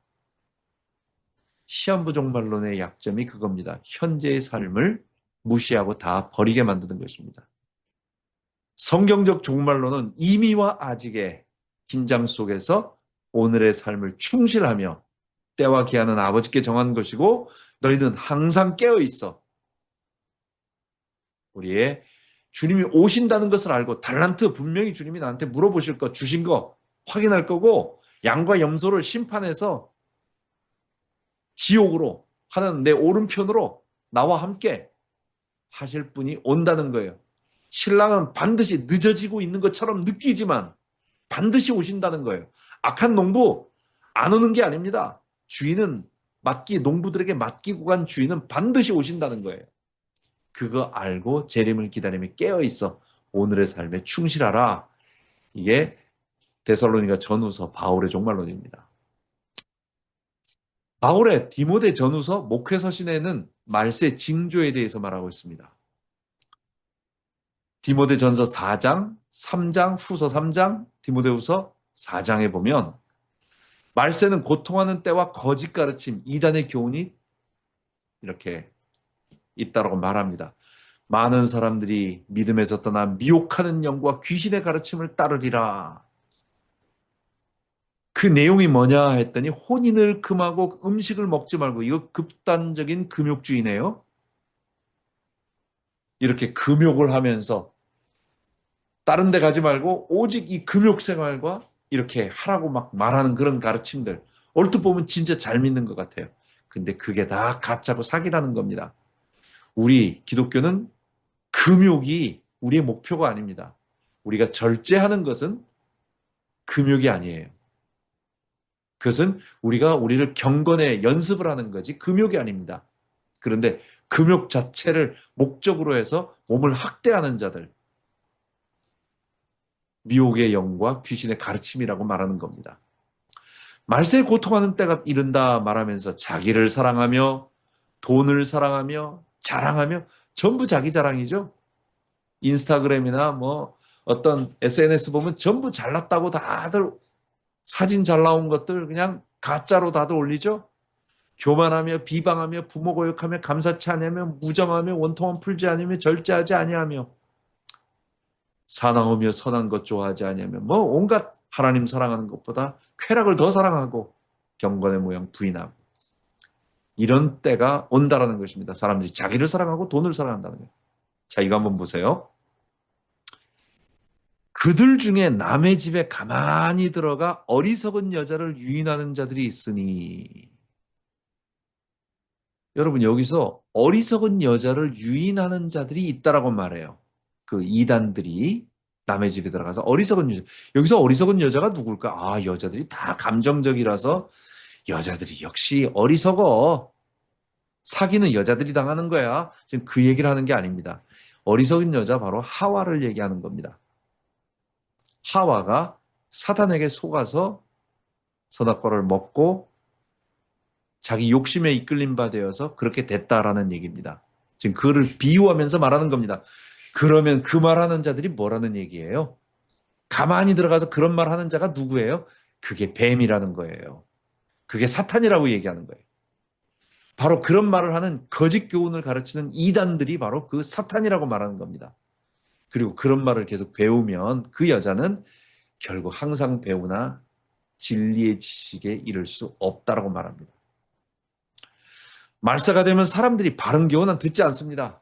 시한부 종말론의 약점이 그겁니다. 현재의 삶을 무시하고 다 버리게 만드는 것입니다. 성경적 종말론은 이미와 아직의 긴장 속에서 오늘의 삶을 충실하며 때와 기한은 아버지께 정한 것이고 너희는 항상 깨어 있어. 우리의 주님이 오신다는 것을 알고 달란트 분명히 주님이 나한테 물어보실 거, 주신 거 확인할 거고, 양과 염소를 심판해서 지옥으로 하는 내 오른편으로 나와 함께 하실 분이 온다는 거예요. 신랑은 반드시 늦어지고 있는 것처럼 느끼지만 반드시 오신다는 거예요. 악한 농부 안 오는 게 아닙니다. 주인은 농부들에게 맡기고 간 주인은 반드시 오신다는 거예요. 그거 알고 재림을 기다리며 깨어있어 오늘의 삶에 충실하라. 이게 데살로니가 전후서 바울의 종말론입니다. 바울의 디모데 전후서 목회서신에는 말세 징조에 대해서 말하고 있습니다. 디모데 전서 4장, 3장, 후서 3장, 디모데후서 4장에 보면 말세는 고통하는 때와 거짓 가르침, 이단의 교훈이 이렇게 있다고 말합니다. 많은 사람들이 믿음에서 떠나 미혹하는 영과 귀신의 가르침을 따르리라. 그 내용이 뭐냐 했더니 혼인을 금하고 음식을 먹지 말고, 이거 극단적인 금욕주의네요. 이렇게 금욕을 하면서 다른 데 가지 말고 오직 이 금욕 생활과 이렇게 하라고 막 말하는 그런 가르침들. 얼핏 보면 진짜 잘 믿는 것 같아요. 근데 그게 다 가짜고 사기라는 겁니다. 우리 기독교는 금욕이 우리의 목표가 아닙니다. 우리가 절제하는 것은 금욕이 아니에요. 그것은 우리가 우리를 경건에 연습을 하는 거지 금욕이 아닙니다. 그런데 금욕 자체를 목적으로 해서 몸을 학대하는 자들, 미혹의 영과 귀신의 가르침이라고 말하는 겁니다. 말세에 고통하는 때가 이른다 말하면서 자기를 사랑하며 돈을 사랑하며 자랑하며 전부 자기 자랑이죠. 인스타그램이나 뭐 어떤 SNS 보면 전부 잘났다고 다들 사진 잘 나온 것들 그냥 가짜로 다들 올리죠. 교만하며 비방하며 부모 고욕하며 감사치 아니하며 무정하며 원통함 풀지 아니며 절제하지 아니하며 사나우며 선한 것 좋아하지 아니하며 뭐 온갖 하나님 사랑하는 것보다 쾌락을 더 사랑하고 경건의 모양 부인하고 이런 때가 온다라는 것입니다. 사람들이 자기를 사랑하고 돈을 사랑한다는 거예요. 자, 이거 한번 보세요. 그들 중에 남의 집에 가만히 들어가 어리석은 여자를 유인하는 자들이 있으니 여러분 여기서 어리석은 여자를 유인하는 자들이 있다라고 말해요. 그 이단들이 남의 집에 들어가서 어리석은 여자. 여기서 어리석은 여자가 누굴까? 아, 여자들이 다 감정적이라서 여자들이 역시 어리석어. 사기는 여자들이 당하는 거야. 지금 그 얘기를 하는 게 아닙니다. 어리석은 여자 바로 하와를 얘기하는 겁니다. 하와가 사단에게 속아서 선악과를 먹고 자기 욕심에 이끌림 바 되어서 그렇게 됐다라는 얘기입니다. 지금 그를 비유하면서 말하는 겁니다. 그러면 그 말하는 자들이 뭐라는 얘기예요? 가만히 들어가서 그런 말하는 자가 누구예요? 그게 뱀이라는 거예요. 그게 사탄이라고 얘기하는 거예요. 바로 그런 말을 하는 거짓 교훈을 가르치는 이단들이 바로 그 사탄이라고 말하는 겁니다. 그리고 그런 말을 계속 배우면 그 여자는 결국 항상 배우나 진리의 지식에 이를 수 없다라고 말합니다. 말세가 되면 사람들이 바른 교훈은 듣지 않습니다.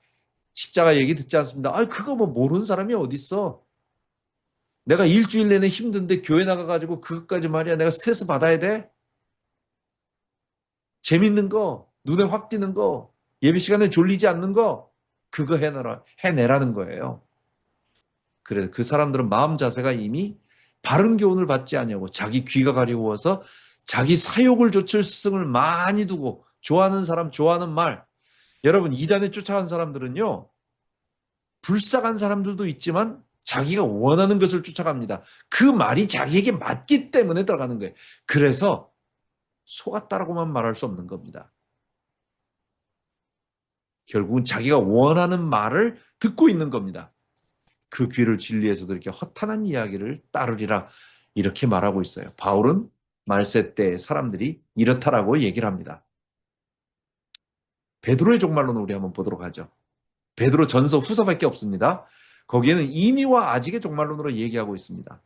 십자가 얘기 듣지 않습니다. 아, 그거 뭐 모르는 사람이 어딨어. 내가 일주일 내내 힘든데 교회 나가가지고 그것까지 말이야. 내가 스트레스 받아야 돼? 재밌는 거, 눈에 확 띄는 거, 예배 시간에 졸리지 않는 거, 그거 해내라는 거예요. 그래서 그 사람들은 마음 자세가 이미 바른 교훈을 받지 않냐고 자기 귀가 가리워서 자기 사욕을 좇을 스승을 많이 두고 좋아하는 사람 좋아하는 말. 여러분 이단에 쫓아간 사람들은요. 불쌍한 사람들도 있지만 자기가 원하는 것을 쫓아갑니다. 그 말이 자기에게 맞기 때문에 들어가는 거예요. 그래서 속았다라고만 말할 수 없는 겁니다. 결국은 자기가 원하는 말을 듣고 있는 겁니다. 그 귀를 진리에서도 이렇게 허탄한 이야기를 따르리라 이렇게 말하고 있어요. 바울은 말세 때 사람들이 이렇다라고 얘기를 합니다. 베드로의 종말론을 우리 한번 보도록 하죠. 베드로 전서 후서밖에 없습니다. 거기에는 이미와 아직의 종말론으로 얘기하고 있습니다.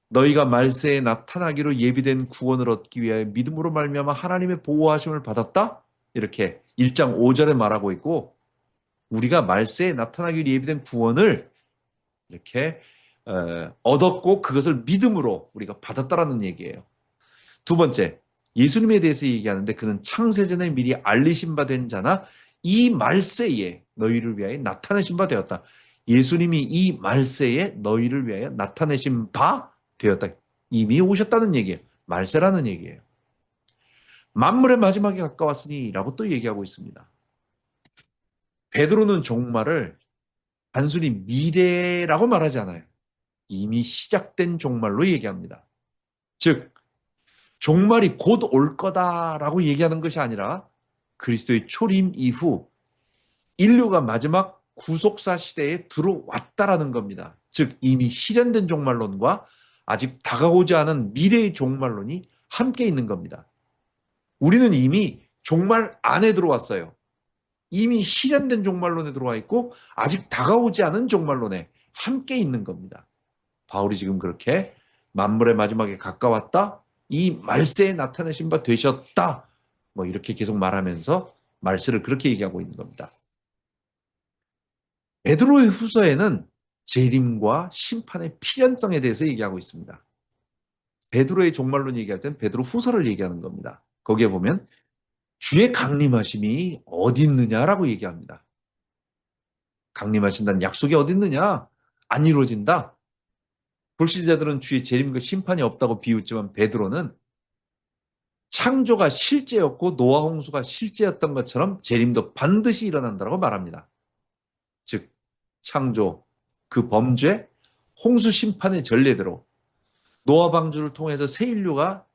너희가 말세에 나타나기로 예비된 구원을 얻기 위하여 믿음으로 말미암아 하나님의 보호하심을 받았다? 이렇게 1장 5절에 말하고 있고 우리가 말세에 나타나기로 예비된 구원을 이렇게 얻었고 그것을 믿음으로 우리가 받았다라는 얘기예요. 두 번째, 예수님에 대해서 얘기하는데 그는 창세전에 미리 알리신 바 된 자나 이 말세에 너희를 위하여 나타내신 바 되었다. 예수님이 이 말세에 너희를 위하여 나타내신 바 되었다. 이미 오셨다는 얘기예요. 말세라는 얘기예요. 만물의 마지막에 가까웠으니 라고 또 얘기하고 있습니다. 베드로는 종말을 단순히 미래라고 말하지 않아요. 이미 시작된 종말로 얘기합니다. 즉 종말이 곧 올 거다라고 얘기하는 것이 아니라 그리스도의 초림 이후 인류가 마지막 구속사 시대에 들어왔다라는 겁니다. 즉 이미 실현된 종말론과 아직 다가오지 않은 미래의 종말론이 함께 있는 겁니다. 우리는 이미 종말 안에 들어왔어요. 이미 실현된 종말론에 들어와 있고 아직 다가오지 않은 종말론에 함께 있는 겁니다. 바울이 지금 그렇게 만물의 마지막에 가까웠다. 이 말세에 나타내신 바 되셨다. 뭐 이렇게 계속 말하면서 말세를 그렇게 얘기하고 있는 겁니다. 베드로의 후서에는 재림과 심판의 필연성에 대해서 얘기하고 있습니다. 베드로의 종말론 얘기할 땐 베드로 후서를 얘기하는 겁니다. 거기에 보면 주의 강림하심이 어디 있느냐라고 얘기합니다. 강림하신다는 약속이 어디 있느냐? 안 이루어진다. 불신자들은 주의 재림과 심판이 없다고 비웃지만 베드로는 창조가 실제였고 노아 홍수가 실제였던 것처럼 재림도 반드시 일어난다고 말합니다. 즉 창조, 그 범죄, 홍수 심판의 전례대로 노아 방주를 통해서 새 인류가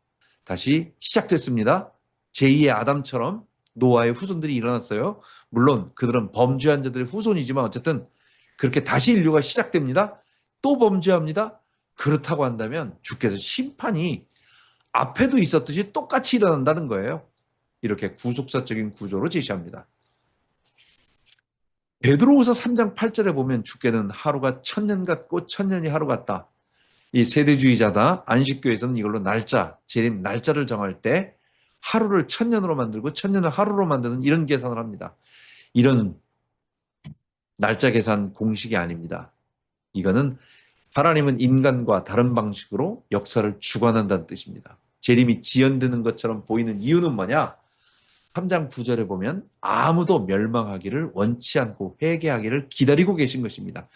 다시 시작됐습니다. 제2의 아담처럼 노아의 후손들이 일어났어요. 물론 그들은 범죄한 자들의 후손이지만 어쨌든 그렇게 다시 인류가 시작됩니다. 또 범죄합니다. 그렇다고 한다면 주께서 심판이 앞에도 있었듯이 똑같이 일어난다는 거예요. 이렇게 구속사적인 구조로 제시합니다. 베드로후서 3장 8절에 보면 주께는 하루가 천년 같고 천년이 하루 같다. 이 세대주의자다 안식교에서는 이걸로 날짜, 재림 날짜를 정할 때 하루를 천년으로 만들고 천년을 하루로 만드는 이런 계산을 합니다. 이런 날짜 계산 공식이 아닙니다. 이거는 하나님은 인간과 다른 방식으로 역사를 주관한다는 뜻입니다. 재림이 지연되는 것처럼 보이는 이유는 뭐냐? 3장 9절에 보면 아무도 멸망하기를 원치 않고 회개하기를 기다리고 계신 것입니다.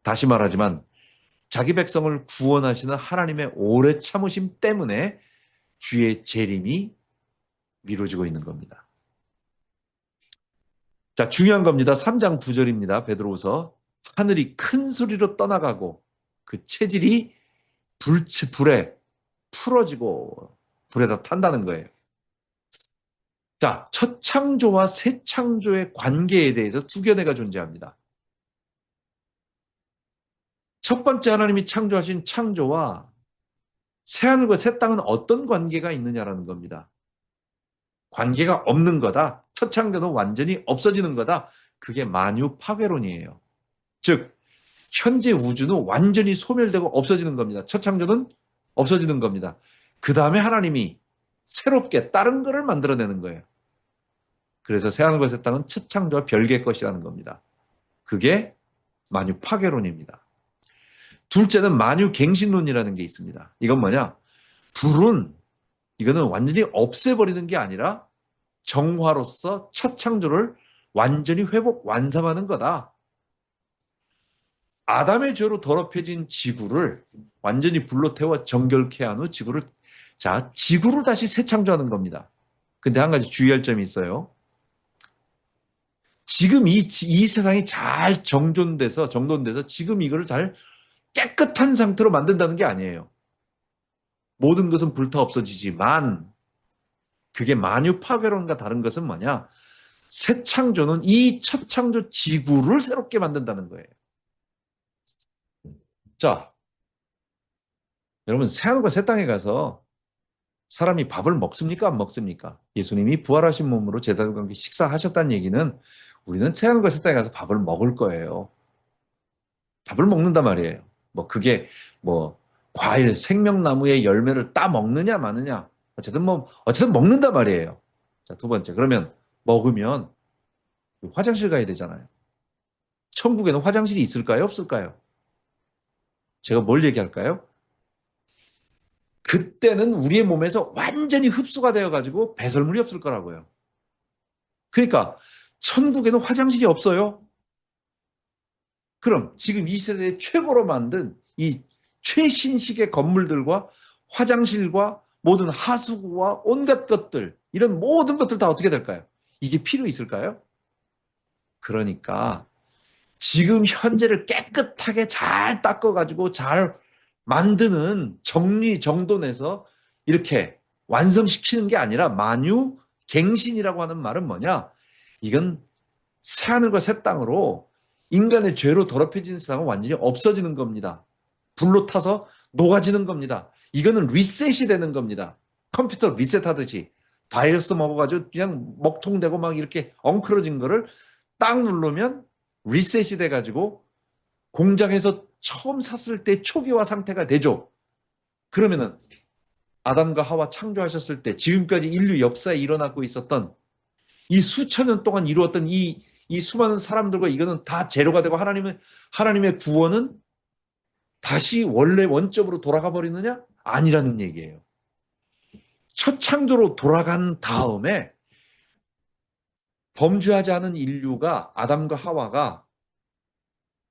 다시 말하지만 자기 백성을 구원하시는 하나님의 오래 참으심 때문에 주의 재림이 미뤄지고 있는 겁니다. 자, 중요한 겁니다. 3장 9절입니다. 베드로후서. 하늘이 큰 소리로 떠나가고 그 체질이 불에 풀어지고 불에다 탄다는 거예요. 자, 첫 창조와 새 창조의 관계에 대해서 두 견해가 존재합니다. 첫 번째 하나님이 창조하신 창조와 새하늘과 새 땅은 어떤 관계가 있느냐라는 겁니다. 관계가 없는 거다. 첫 창조는 완전히 없어지는 거다. 그게 만유 파괴론이에요. 즉 현재 우주는 완전히 소멸되고 없어지는 겁니다. 첫 창조는 없어지는 겁니다. 그 다음에 하나님이 새롭게 다른 거를 만들어내는 거예요. 그래서 새하늘과 새 땅은 첫 창조와 별개의 것이라는 겁니다. 그게 만유 파괴론입니다. 둘째는 만유 갱신론이라는 게 있습니다. 이건 뭐냐? 불은 이거는 완전히 없애버리는 게 아니라 정화로서 첫 창조를 완전히 회복, 완성하는 거다. 아담의 죄로 더럽혀진 지구를 완전히 불로 태워 정결케 한 후 지구를 다시 새 창조하는 겁니다. 근데 한 가지 주의할 점이 있어요. 지금 이 세상이 잘 정돈돼서 지금 이거를 잘 깨끗한 상태로 만든다는 게 아니에요. 모든 것은 불타 없어지지만 그게 만유 파괴론과 다른 것은 뭐냐? 새 창조는 이 첫 창조 지구를 새롭게 만든다는 거예요. 자, 여러분 새하늘과 새 땅에 가서 사람이 밥을 먹습니까? 안 먹습니까? 예수님이 부활하신 몸으로 제자들과 함께 식사하셨다는 얘기는 우리는 새하늘과 새 땅에 가서 밥을 먹을 거예요. 밥을 먹는단 말이에요. 그게 과일, 생명나무의 열매를 따 먹느냐 마느냐. 어쨌든 먹는단 말이에요. 자, 두 번째. 그러면 먹으면 화장실 가야 되잖아요. 천국에는 화장실이 있을까요? 없을까요? 제가 뭘 얘기할까요? 그때는 우리의 몸에서 완전히 흡수가 되어가지고 배설물이 없을 거라고요. 그러니까 천국에는 화장실이 없어요. 그럼 지금 이 세대의 최고로 만든 이 최신식의 건물들과 화장실과 모든 하수구와 온갖 것들, 이런 모든 것들 다 어떻게 될까요? 이게 필요 있을까요? 그러니까 지금 현재를 깨끗하게 잘 닦아가지고 잘 만드는 정리정돈해서 이렇게 완성시키는 게 아니라 만유 갱신이라고 하는 말은 뭐냐? 이건 새하늘과 새 땅으로 인간의 죄로 더럽혀진 세상은 완전히 없어지는 겁니다. 불로 타서 녹아지는 겁니다. 이거는 리셋이 되는 겁니다. 컴퓨터 리셋하듯이 바이러스 먹어가지고 그냥 먹통되고 막 이렇게 엉클어진 거를 딱 누르면 리셋이 돼가지고 공장에서 처음 샀을 때 초기화 상태가 되죠. 그러면은 아담과 하와 창조하셨을 때 지금까지 인류 역사에 일어나고 있었던 이 수천 년 동안 이루었던 이 수많은 사람들과 이거는 다 제로가 되고 하나님의 구원은 다시 원래 원점으로 돌아가 버리느냐? 아니라는 얘기예요. 첫 창조로 돌아간 다음에 범죄하지 않은 인류가 아담과 하와가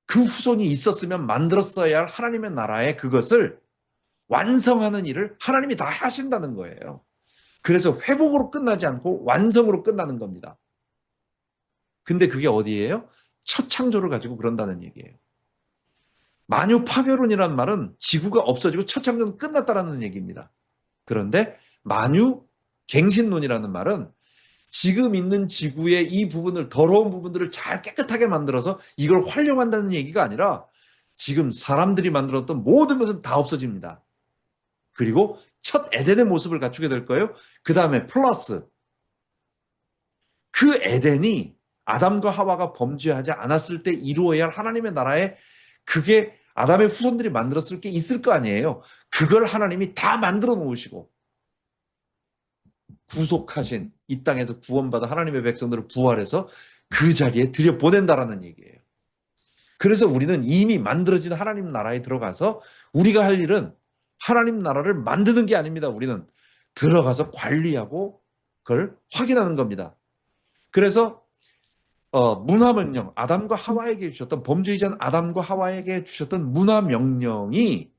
그 후손이 있었으면 만들었어야 할 하나님의 나라에 그것을 완성하는 일을 하나님이 다 하신다는 거예요. 그래서 회복으로 끝나지 않고 완성으로 끝나는 겁니다. 근데 그게 어디예요? 첫 창조를 가지고 그런다는 얘기예요. 만유 파괴론이란 말은 지구가 없어지고 첫 창조는 끝났다라는 얘기입니다. 그런데 만유 갱신론이라는 말은 지금 있는 지구의 이 부분을, 더러운 부분들을 잘 깨끗하게 만들어서 이걸 활용한다는 얘기가 아니라 지금 사람들이 만들었던 모든 것은 다 없어집니다. 그리고 첫 에덴의 모습을 갖추게 될 거예요. 그 다음에 플러스 그 에덴이 아담과 하와가 범죄하지 않았을 때 이루어야 할 하나님의 나라에, 그게 아담의 후손들이 만들었을 게 있을 거 아니에요. 그걸 하나님이 다 만들어 놓으시고 구속하신 이 땅에서 구원받아 하나님의 백성들을 부활해서 그 자리에 들여보낸다라는 얘기예요. 그래서 우리는 이미 만들어진 하나님 나라에 들어가서 우리가 할 일은 하나님 나라를 만드는 게 아닙니다. 우리는 들어가서 관리하고 그걸 확인하는 겁니다. 그래서 문화명령, 아담과 하와에게 주셨던, 범죄이자 아담과 하와에게 주셨던 문화명령이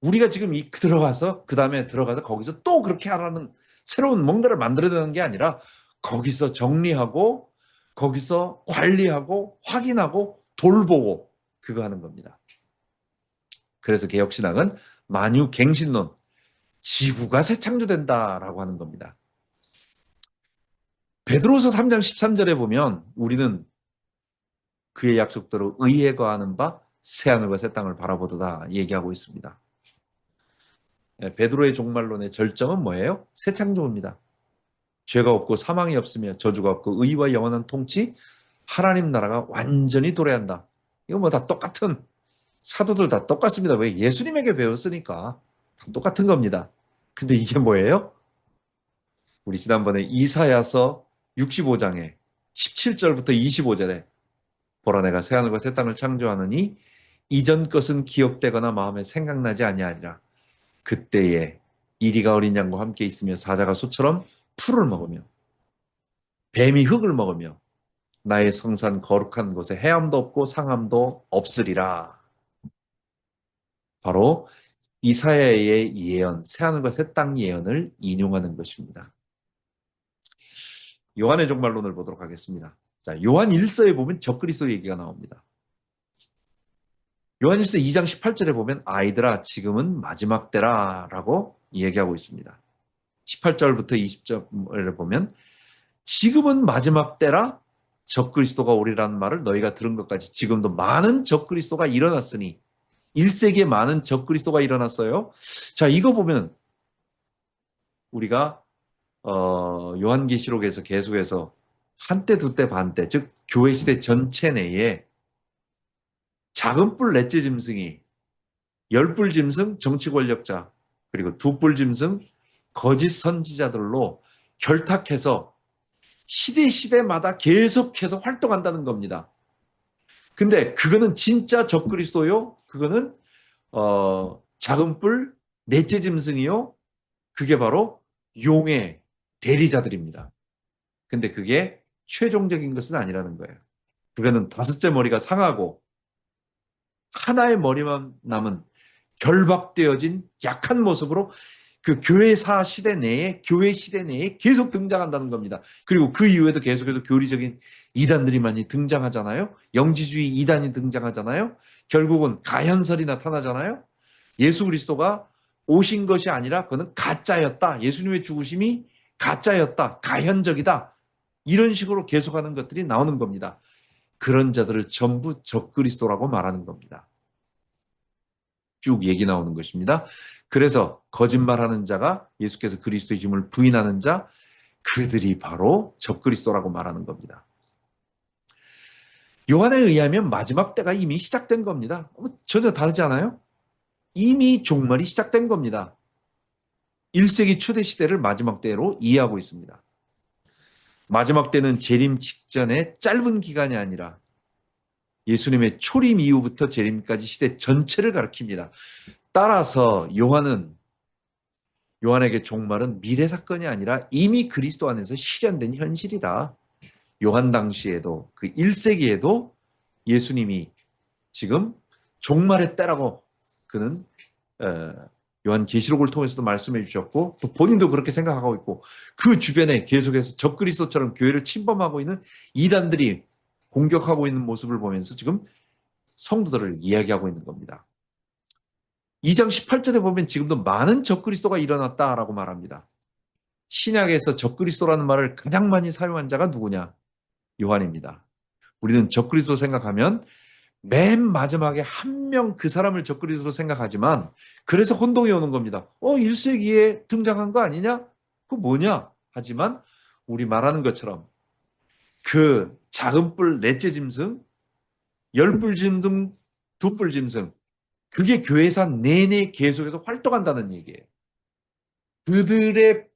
우리가 지금 들어가서, 그 다음에 들어가서 거기서 또 그렇게 하라는 새로운 뭔가를 만들어내는 게 아니라 거기서 정리하고 거기서 관리하고 확인하고 돌보고 그거 하는 겁니다. 그래서 개혁신학은 만유갱신론, 지구가 새 창조된다라고 하는 겁니다. 베드로서 3장 13절에 보면 우리는 그의 약속대로 의에 거하는 바 새하늘과 새 땅을 바라보도다 얘기하고 있습니다. 베드로의 종말론의 절정은 뭐예요? 새 창조입니다. 죄가 없고 사망이 없으며 저주가 없고 의와 영원한 통치, 하나님 나라가 완전히 도래한다. 이거 뭐 다 똑같은, 사도들 다 똑같습니다. 왜? 예수님에게 배웠으니까 다 똑같은 겁니다. 근데 이게 뭐예요? 우리 지난번에 이사야서 65장에 17절부터 25절에 보라 내가 새하늘과 새 땅을 창조하느니 이전 것은 기억되거나 마음에 생각나지 아니하리라. 그때에 이리가 어린 양과 함께 있으며 사자가 소처럼 풀을 먹으며 뱀이 흙을 먹으며 나의 성산 거룩한 곳에 해함도 없고 상함도 없으리라. 바로 이사야의 예언, 새하늘과 새 땅 예언을 인용하는 것입니다. 요한의 종말론을 보도록 하겠습니다. 자, 요한 1서에 보면 적그리스도 얘기가 나옵니다. 요한 1서 2장 18절에 보면 아이들아 지금은 마지막 때라 라고 얘기하고 있습니다. 18절부터 20절에 보면 지금은 마지막 때라 적그리스도가 오리라는 말을 너희가 들은 것까지 지금도 많은 적그리스도가 일어났으니 1세기에 많은 적그리스도가 일어났어요. 자, 이거 보면 우리가 요한계시록에서 계속해서 한때 두때 반때, 즉 교회 시대 전체 내에 작은 뿔 넷째 짐승이, 열뿔 짐승 정치 권력자, 그리고 두뿔 짐승 거짓 선지자들로 결탁해서 시대마다 계속해서 활동한다는 겁니다. 근데 그거는 진짜 적그리스도요. 그거는 작은 뿔 넷째 짐승이요. 그게 바로 용의 대리자들입니다. 근데 그게 최종적인 것은 아니라는 거예요. 그거는 다섯째 머리가 상하고 하나의 머리만 남은 결박되어진 약한 모습으로 그 교회 시대 내에 계속 등장한다는 겁니다. 그리고 그 이후에도 계속해서 교리적인 이단들이 많이 등장하잖아요. 영지주의 이단이 등장하잖아요. 결국은 가현설이 나타나잖아요. 예수 그리스도가 오신 것이 아니라 그는 가짜였다. 예수님의 죽으심이 가짜였다. 가현적이다. 이런 식으로 계속하는 것들이 나오는 겁니다. 그런 자들을 전부 적그리스도라고 말하는 겁니다. 쭉 얘기 나오는 것입니다. 그래서 거짓말하는 자가 예수께서 그리스도의 힘을 부인하는 자, 그들이 바로 적그리스도라고 말하는 겁니다. 요한에 의하면 마지막 때가 이미 시작된 겁니다. 전혀 다르지 않아요? 이미 종말이 시작된 겁니다. 1세기 초대 시대를 마지막 때로 이해하고 있습니다. 마지막 때는 재림 직전의 짧은 기간이 아니라 예수님의 초림 이후부터 재림까지 시대 전체를 가리킵니다. 따라서 요한에게 종말은 미래 사건이 아니라 이미 그리스도 안에서 실현된 현실이다. 요한 당시에도 그 1세기에도 예수님이 지금 종말의 때라고 그는 요한 계시록을 통해서도 말씀해 주셨고 또 본인도 그렇게 생각하고 있고 그 주변에 계속해서 적그리스도처럼 교회를 침범하고 있는 이단들이 공격하고 있는 모습을 보면서 지금 성도들을 이야기하고 있는 겁니다. 2장 18절에 보면 지금도 많은 적그리스도가 일어났다라고 말합니다. 신약에서 적그리스도라는 말을 가장 많이 사용한 자가 누구냐? 요한입니다. 우리는 적그리스도 생각하면 맨 마지막에 한 명 그 사람을 적그리스도로 생각하지만 그래서 혼동이 오는 겁니다. 1세기에 등장한 거 아니냐? 그거 뭐냐? 하지만 우리 말하는 것처럼 그 작은 뿔 넷째 짐승, 10뿔 짐승, 2뿔 짐승 그게 교회사 내내 계속해서 활동한다는 얘기예요. 그들의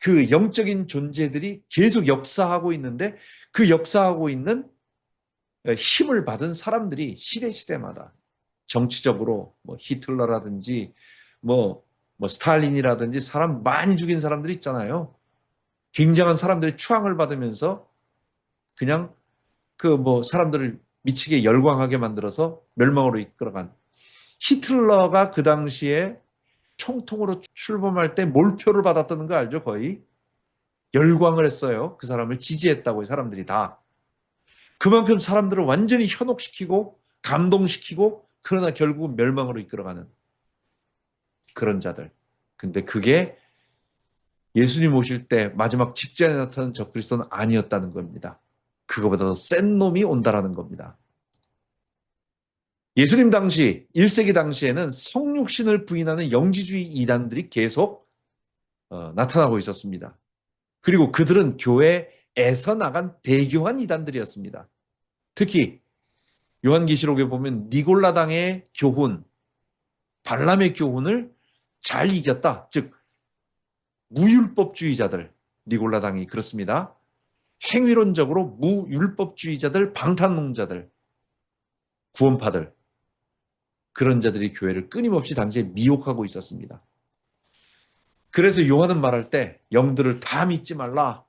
그 영적인 존재들이 계속 역사하고 있는데 그 역사하고 있는 힘을 받은 사람들이 시대마다 정치적으로 뭐 히틀러라든지 뭐 스탈린이라든지 사람 많이 죽인 사람들이 있잖아요. 굉장한 사람들이 추앙을 받으면서 그냥 그 뭐 사람들을 미치게 열광하게 만들어서 멸망으로 이끌어간 히틀러가 그 당시에 총통으로 출범할 때 몰표를 받았다는 거 알죠? 거의 열광을 했어요. 그 사람을 지지했다고 사람들이 다. 그만큼 사람들을 완전히 현혹시키고 감동시키고 그러나 결국은 멸망으로 이끌어가는 그런 자들. 근데 그게 예수님 오실 때 마지막 직전에 나타난 적그리스도는 아니었다는 겁니다. 그거보다 더 센 놈이 온다라는 겁니다. 예수님 당시 1세기 당시에는 성육신을 부인하는 영지주의 이단들이 계속 나타나고 있었습니다. 그리고 그들은 교회에서 나간 배교한 이단들이었습니다. 특히 요한계시록에 보면 니골라당의 교훈, 발람의 교훈을 잘 이겼다. 즉 무율법주의자들, 니골라당이 그렇습니다. 행위론적으로 무율법주의자들, 방탄론자들, 구원파들 그런 자들이 교회를 끊임없이 당시에 미혹하고 있었습니다. 그래서 요한은 말할 때 영들을 다 믿지 말라.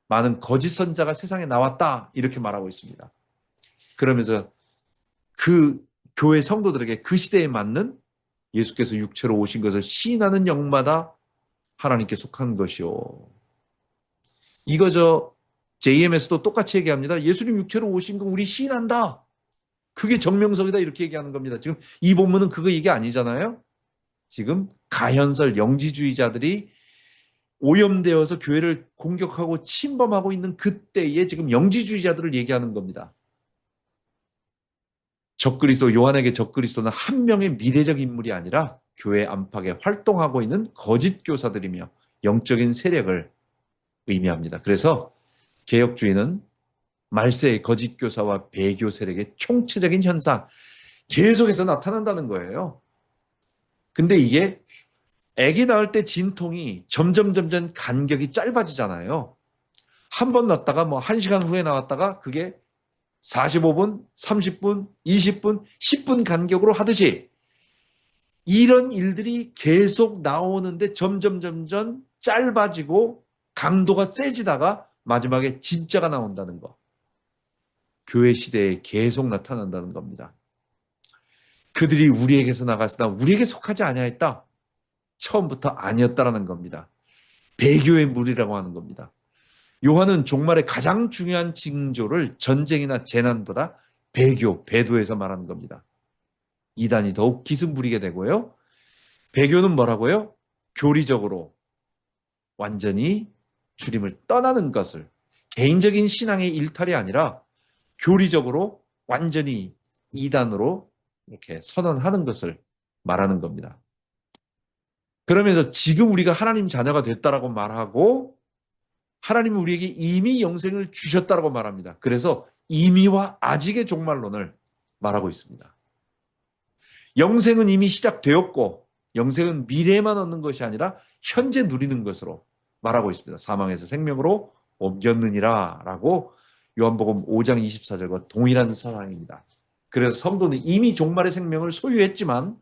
많은 거짓 선자가 세상에 나왔다. 이렇게 말하고 있습니다. 그러면서 그 교회 성도들에게 그 시대에 맞는 예수께서 육체로 오신 것을 시인하는 영마다 하나님께 속한 것이요. 이거 JMS도 똑같이 얘기합니다. 예수님 육체로 오신 거 우리 시인한다. 그게 정명석이다 이렇게 얘기하는 겁니다. 지금 이 본문은 그거 얘기 아니잖아요. 지금 가현설 영지주의자들이 오염되어서 교회를 공격하고 침범하고 있는 그때에 지금 영지주의자들을 얘기하는 겁니다. 적그리스도, 요한에게 적그리스도는 한 명의 미래적 인물이 아니라 교회 안팎에 활동하고 있는 거짓 교사들이며 영적인 세력을 의미합니다. 그래서 개혁주의는 말세의 거짓 교사와 배교 세력의 총체적인 현상 계속해서 나타난다는 거예요. 근데 이게 아기 낳을 때 진통이 점점 간격이 짧아지잖아요. 한 번 낳았다가 뭐 1시간 후에 나왔다가 그게 45분, 30분, 20분, 10분 간격으로 하듯이 이런 일들이 계속 나오는데 점점 짧아지고 강도가 세지다가 마지막에 진짜가 나온다는 거. 교회 시대에 계속 나타난다는 겁니다. 그들이 우리에게서 나갔으나 우리에게 속하지 아니하였다. 처음부터 아니었다라는 겁니다. 배교의 무리라고 하는 겁니다. 요한은 종말의 가장 중요한 징조를 전쟁이나 재난보다 배교, 배도에서 말하는 겁니다. 이단이 더욱 기승 부리게 되고요. 배교는 뭐라고요? 교리적으로 완전히 주님을 떠나는 것을 개인적인 신앙의 일탈이 아니라 교리적으로 완전히 이단으로 이렇게 선언하는 것을 말하는 겁니다. 그러면서 지금 우리가 하나님 자녀가 됐다라고 말하고 하나님은 우리에게 이미 영생을 주셨다라고 말합니다. 그래서 이미와 아직의 종말론을 말하고 있습니다. 영생은 이미 시작되었고 영생은 미래에만 얻는 것이 아니라 현재 누리는 것으로 말하고 있습니다. 사망에서 생명으로 옮겼느니라 라고 요한복음 5장 24절과 동일한 사상입니다. 그래서 성도는 이미 종말의 생명을 소유했지만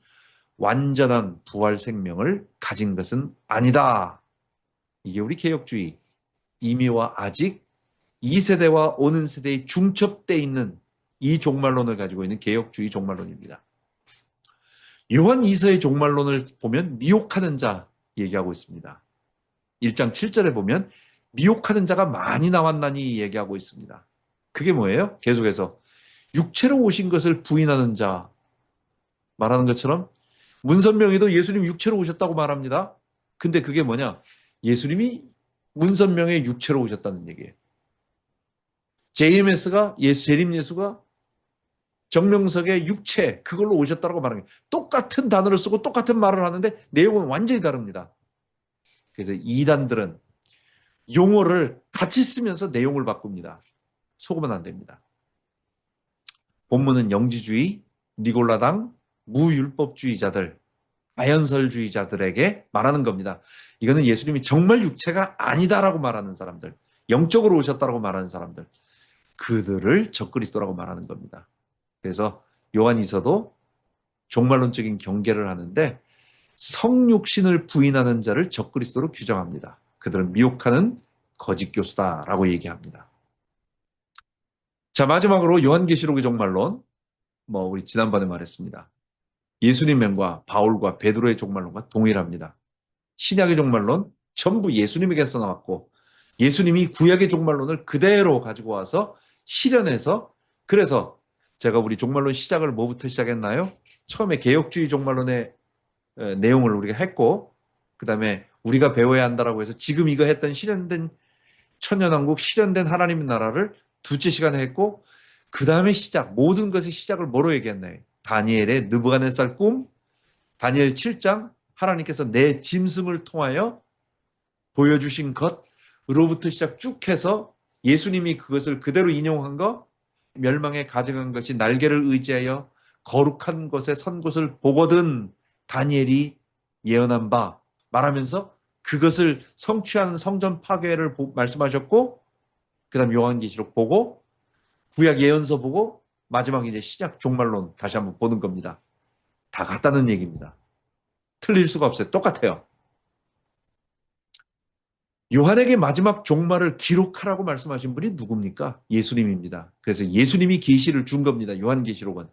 완전한 부활 생명을 가진 것은 아니다. 이게 우리 개혁주의 이미와 아직 이 세대와 오는 세대에 중첩되어 있는 이 종말론을 가지고 있는 개혁주의 종말론입니다. 요한 2서의 종말론을 보면 미혹하는 자 얘기하고 있습니다. 1장 7절에 보면 미혹하는 자가 많이 나왔나니 얘기하고 있습니다. 그게 뭐예요? 계속해서 육체로 오신 것을 부인하는 자 말하는 것처럼 문선명이도 예수님 육체로 오셨다고 말합니다. 근데 그게 뭐냐? 예수님이 문선명의 육체로 오셨다는 얘기예요. JMS가 재림 예수가 정명석의 육체 그걸로 오셨다고 말하는 거예요. 똑같은 단어를 쓰고 똑같은 말을 하는데 내용은 완전히 다릅니다. 그래서 이단들은 용어를 같이 쓰면서 내용을 바꿉니다. 속으면 안 됩니다. 본문은 영지주의, 니골라당, 무율법주의자들, 자연설주의자들에게 말하는 겁니다. 이거는 예수님이 정말 육체가 아니다라고 말하는 사람들, 영적으로 오셨다고 말하는 사람들, 그들을 적그리스도라고 말하는 겁니다. 그래서 요한이서도 종말론적인 경계를 하는데 성육신을 부인하는 자를 적그리스도로 규정합니다. 그들은 미혹하는 거짓 교수다라고 얘기합니다. 자, 마지막으로 요한계시록의 종말론, 우리 지난번에 말했습니다. 예수님과 바울과 베드로의 종말론과 동일합니다. 신약의 종말론 전부 예수님에게서 나왔고 예수님이 구약의 종말론을 그대로 가지고 와서 실현해서 그래서 제가 우리 종말론 시작을 뭐부터 시작했나요? 처음에 개혁주의 종말론의 내용을 우리가 했고 그 다음에 우리가 배워야 한다라고 해서 지금 이거 했던 실현된 천년왕국 실현된 하나님의 나라를 둘째 시간에 했고 그 다음에 모든 것의 시작을 뭐로 얘기했나요? 다니엘의 느부갓네살 꿈, 다니엘 7장 하나님께서 내 짐승을 통하여 보여주신 것으로부터 시작 쭉 해서 예수님이 그것을 그대로 인용한 거 멸망에 가져간 것이 날개를 의지하여 거룩한 곳에 선 곳을 보거든 다니엘이 예언한 바 말하면서 그것을 성취하는 성전 파괴를 말씀하셨고 그 다음 요한계시록 보고 구약 예언서 보고 마지막 이제 신약 종말론 다시 한번 보는 겁니다. 다 같다는 얘기입니다. 틀릴 수가 없어요. 똑같아요. 요한에게 마지막 종말을 기록하라고 말씀하신 분이 누굽니까? 예수님입니다. 그래서 예수님이 계시를 준 겁니다. 요한계시록은.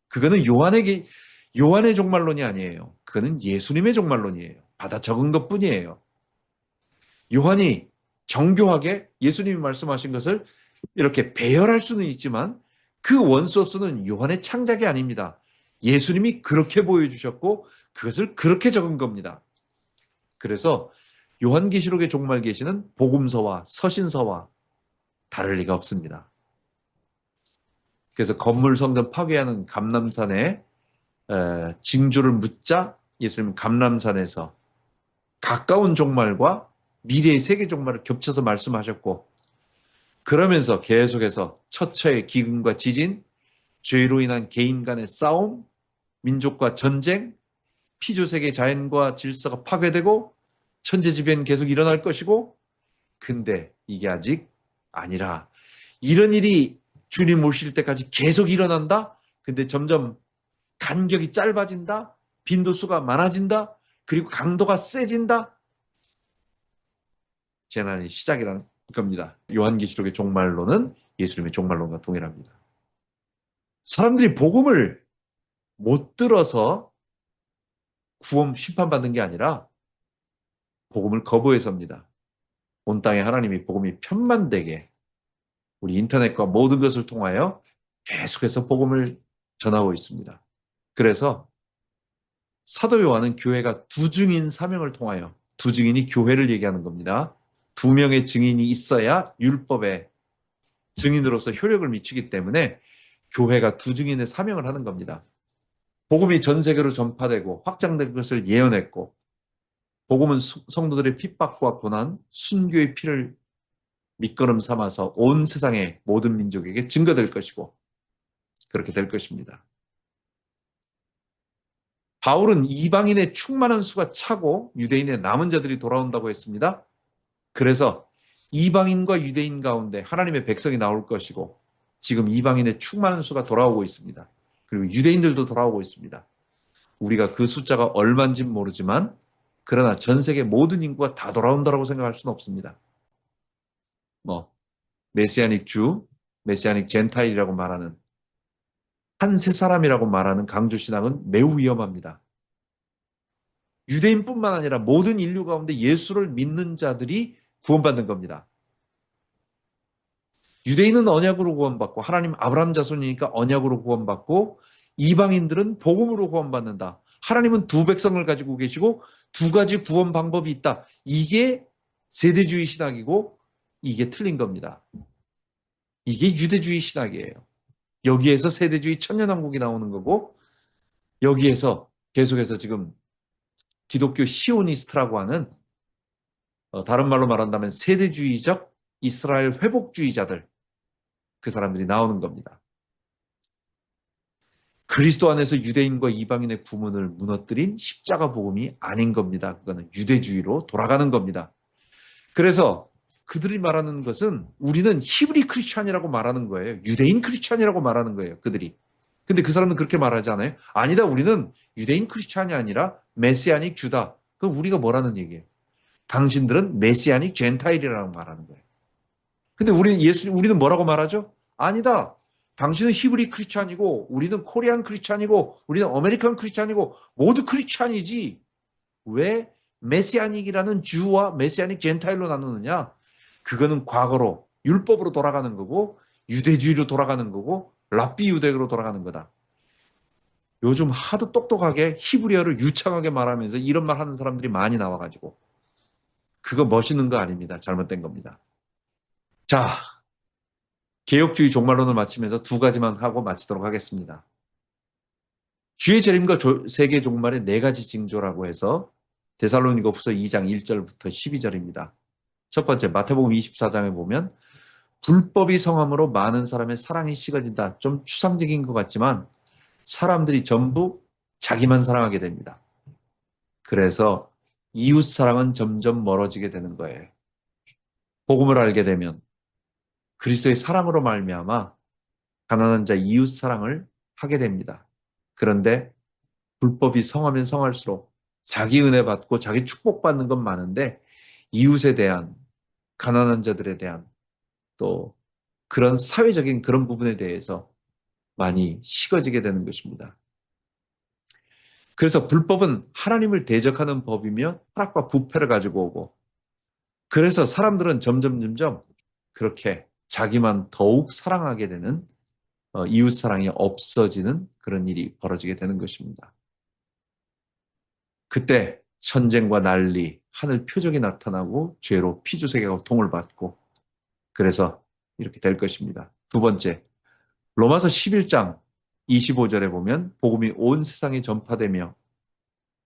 그거는 요한의 종말론이 아니에요. 그거는 예수님의 종말론이에요. 받아 적은 것뿐이에요. 요한이 정교하게 예수님이 말씀하신 것을 이렇게 배열할 수는 있지만 그 원소스는 요한의 창작이 아닙니다. 예수님이 그렇게 보여주셨고 그것을 그렇게 적은 겁니다. 그래서 요한계시록의 종말 계시는 복음서와 서신서와 다를 리가 없습니다. 그래서 건물 성전 파괴하는 감람산에 징조를 묻자 예수님은 감람산에서 가까운 종말과 미래의 세계 종말을 겹쳐서 말씀하셨고 그러면서 계속해서 처처의 기근과 지진, 죄로 인한 개인 간의 싸움, 민족과 전쟁, 피조세계 자연과 질서가 파괴되고 천재지변 계속 일어날 것이고 근데 이게 아직 아니라 이런 일이 주님 오실 때까지 계속 일어난다? 근데 점점 간격이 짧아진다? 빈도수가 많아진다? 그리고 강도가 세진다? 재난의 시작이라는 겁니다. 요한계시록의 종말론은 예수님의 종말론과 동일합니다. 사람들이 복음을 못 들어서 구원 심판받는 게 아니라 복음을 거부해서입니다. 온 땅에 하나님이 복음이 편만되게 우리 인터넷과 모든 것을 통하여 계속해서 복음을 전하고 있습니다. 그래서 사도 요한은 교회가 두 증인 사명을 통하여 두 증인이 교회를 얘기하는 겁니다. 두 명의 증인이 있어야 율법의 증인으로서 효력을 미치기 때문에 교회가 두 증인의 사명을 하는 겁니다. 복음이 전 세계로 전파되고 확장될 것을 예언했고 복음은 성도들의 핍박과 고난, 순교의 피를 밑거름 삼아서 온 세상의 모든 민족에게 증거될 것이고 그렇게 될 것입니다. 바울은 이방인의 충만한 수가 차고 유대인의 남은 자들이 돌아온다고 했습니다. 그래서 이방인과 유대인 가운데 하나님의 백성이 나올 것이고 지금 이방인의 충만한 수가 돌아오고 있습니다. 그리고 유대인들도 돌아오고 있습니다. 우리가 그 숫자가 얼마인지는 모르지만 그러나 전 세계 모든 인구가 다 돌아온다고 생각할 수는 없습니다. 뭐 메시아닉 주, 메시아닉 젠타일이라고 말하는 한 세 사람이라고 말하는 강조 신앙은 매우 위험합니다. 유대인뿐만 아니라 모든 인류 가운데 예수를 믿는 자들이 구원받는 겁니다. 유대인은 언약으로 구원받고 하나님 아브라함 자손이니까 언약으로 구원받고 이방인들은 복음으로 구원받는다. 하나님은 두 백성을 가지고 계시고 두 가지 구원 방법이 있다. 이게 세대주의 신학이고 이게 틀린 겁니다. 이게 유대주의 신학이에요. 여기에서 세대주의 천년왕국이 나오는 거고 여기에서 계속해서 지금 기독교 시오니스트라고 하는 다른 말로 말한다면 세대주의적 이스라엘 회복주의자들 그 사람들이 나오는 겁니다. 그리스도 안에서 유대인과 이방인의 구분을 무너뜨린 십자가 복음이 아닌 겁니다. 그거는 유대주의로 돌아가는 겁니다. 그래서 그들이 말하는 것은 우리는 히브리 크리스찬이라고 말하는 거예요. 유대인 크리스찬이라고 말하는 거예요. 그들이. 근데 그 사람은 그렇게 말하지 않아요. 아니다. 우리는 유대인 크리스찬이 아니라 메시아닉 주다. 그럼 우리가 뭐라는 얘기예요? 당신들은 메시아닉 젠타일이라고 말하는 거예요. 근데 우리는 뭐라고 말하죠? 아니다. 당신은 히브리 크리스찬이고 우리는 코리안 크리스찬이고 우리는 아메리칸 크리스찬이고 모두 크리스찬이지. 왜 메시아닉이라는 주와 메시아닉 젠타일로 나누느냐? 그거는 과거로 율법으로 돌아가는 거고 유대주의로 돌아가는 거고 랍비 유대교로 돌아가는 거다. 요즘 하도 똑똑하게 히브리어를 유창하게 말하면서 이런 말 하는 사람들이 많이 나와가지고 그거 멋있는 거 아닙니다. 잘못된 겁니다. 자, 개혁주의 종말론을 마치면서 두 가지만 하고 마치도록 하겠습니다. 주의 재림과 세계 종말의 네 가지 징조라고 해서 데살로니가 후서 2장 1절부터 12절입니다. 첫 번째 마태복음 24장에 보면 불법이 성함으로 많은 사람의 사랑이 식어진다. 좀 추상적인 것 같지만 사람들이 전부 자기만 사랑하게 됩니다. 그래서 이웃 사랑은 점점 멀어지게 되는 거예요. 복음을 알게 되면 그리스도의 사랑으로 말미암아 가난한 자 이웃 사랑을 하게 됩니다. 그런데 불법이 성하면 성할수록 자기 은혜 받고 자기 축복받는 건 많은데 이웃에 대한 가난한 자들에 대한 또 그런 사회적인 그런 부분에 대해서 많이 식어지게 되는 것입니다. 그래서 불법은 하나님을 대적하는 법이며 타락과 부패를 가지고 오고 그래서 사람들은 점점 그렇게 자기만 더욱 사랑하게 되는 이웃 사랑이 없어지는 그런 일이 벌어지게 되는 것입니다. 그때 전쟁과 난리, 하늘 표적이 나타나고 죄로 피조세계가 고통을 받고 그래서 이렇게 될 것입니다. 두 번째, 로마서 11장 25절에 보면 복음이 온 세상에 전파되며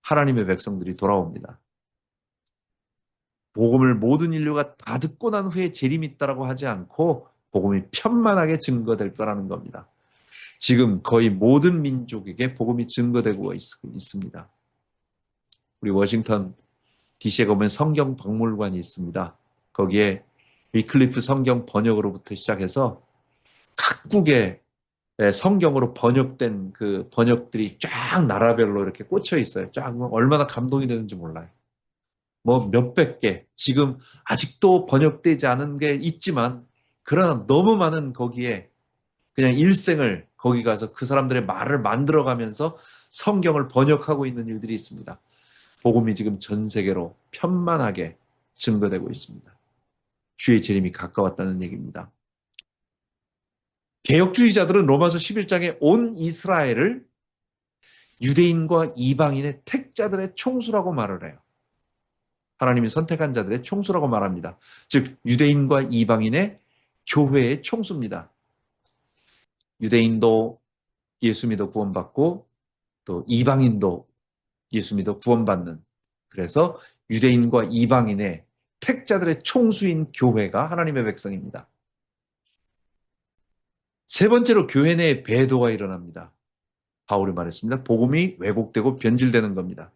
하나님의 백성들이 돌아옵니다. 복음을 모든 인류가 다 듣고 난 후에 재림이 있다고 하지 않고 복음이 편만하게 증거될 거라는 겁니다. 지금 거의 모든 민족에게 복음이 증거되고 있습니다. 우리 워싱턴 DC에 가면 성경 박물관이 있습니다. 거기에 위클리프 성경 번역으로부터 시작해서 각국의 성경으로 번역된 그 번역들이 쫙 나라별로 이렇게 꽂혀 있어요. 쫙 얼마나 감동이 되는지 몰라요. 뭐 몇백 개, 지금 아직도 번역되지 않은 게 있지만 그러나 너무 많은 거기에 그냥 일생을 거기 가서 그 사람들의 말을 만들어가면서 성경을 번역하고 있는 일들이 있습니다. 복음이 지금 전 세계로 편만하게 증거되고 있습니다. 주의 재림이 가까웠다는 얘기입니다. 개혁주의자들은 로마서 11장에 온 이스라엘을 유대인과 이방인의 택자들의 총수라고 말을 해요. 하나님이 선택한 자들의 총수라고 말합니다. 즉 유대인과 이방인의 교회의 총수입니다. 유대인도 예수 믿어 구원받고 또 이방인도 예수 믿어 구원받는 그래서 유대인과 이방인의 택자들의 총수인 교회가 하나님의 백성입니다. 세 번째로 교회 내에 배도가 일어납니다. 바울이 말했습니다. 복음이 왜곡되고 변질되는 겁니다.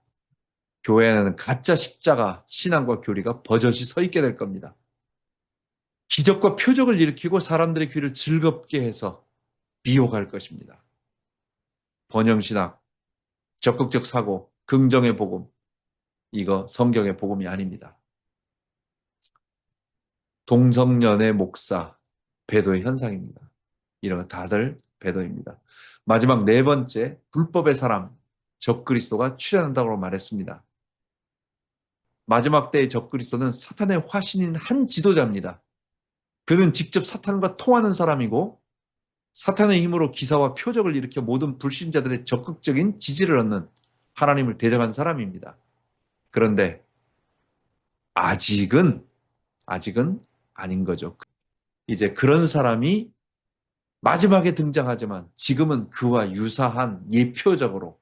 교회 안에는 가짜 십자가 신앙과 교리가 버젓이 서 있게 될 겁니다. 기적과 표적을 일으키고 사람들의 귀를 즐겁게 해서 미혹할 것입니다. 번영신학, 적극적 사고, 긍정의 복음, 이거 성경의 복음이 아닙니다. 동성연애 목사, 배도의 현상입니다. 이런 거 다들 배도입니다. 마지막 네 번째, 불법의 사람, 적그리스도가 출현한다고 말했습니다. 마지막 때의 적그리스도는 사탄의 화신인 한 지도자입니다. 그는 직접 사탄과 통하는 사람이고 사탄의 힘으로 기사와 표적을 일으켜 모든 불신자들의 적극적인 지지를 얻는 하나님을 대적한 사람입니다. 그런데 아직은 아닌 거죠. 이제 그런 사람이 마지막에 등장하지만 지금은 그와 유사한 예표적으로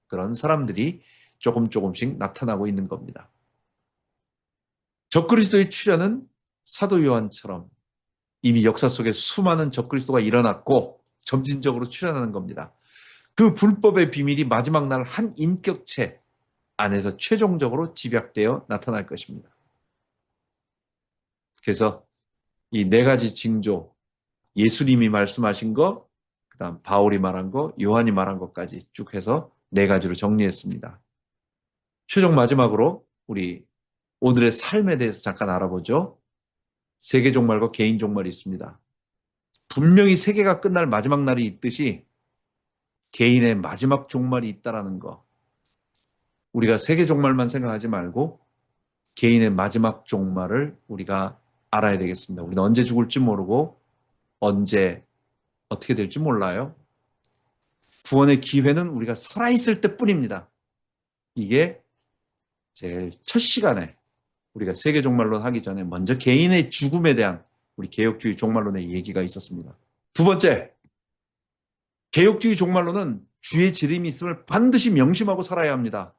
그런 사람들이 조금씩 나타나고 있는 겁니다. 적그리스도의 출현은 사도 요한처럼 이미 역사 속에 수많은 적그리스도가 일어났고 점진적으로 출현하는 겁니다. 그 불법의 비밀이 마지막 날 한 인격체 안에서 최종적으로 집약되어 나타날 것입니다. 그래서 이 네 가지 징조, 예수님이 말씀하신 거, 그 다음 바울이 말한 거, 요한이 말한 것까지 쭉 해서 네 가지로 정리했습니다. 최종 마지막으로 우리 오늘의 삶에 대해서 잠깐 알아보죠. 세계 종말과 개인 종말이 있습니다. 분명히 세계가 끝날 마지막 날이 있듯이 개인의 마지막 종말이 있다라는 거. 우리가 세계 종말만 생각하지 말고 개인의 마지막 종말을 우리가 알아야 되겠습니다. 우리는 언제 죽을지 모르고 언제 어떻게 될지 몰라요. 구원의 기회는 우리가 살아있을 때뿐입니다. 이게 제일 첫 시간에 우리가 세계 종말론 하기 전에 먼저 개인의 죽음에 대한 우리 개혁주의 종말론의 얘기가 있었습니다. 두 번째, 개혁주의 종말론은 주의 재림이 있음을 반드시 명심하고 살아야 합니다.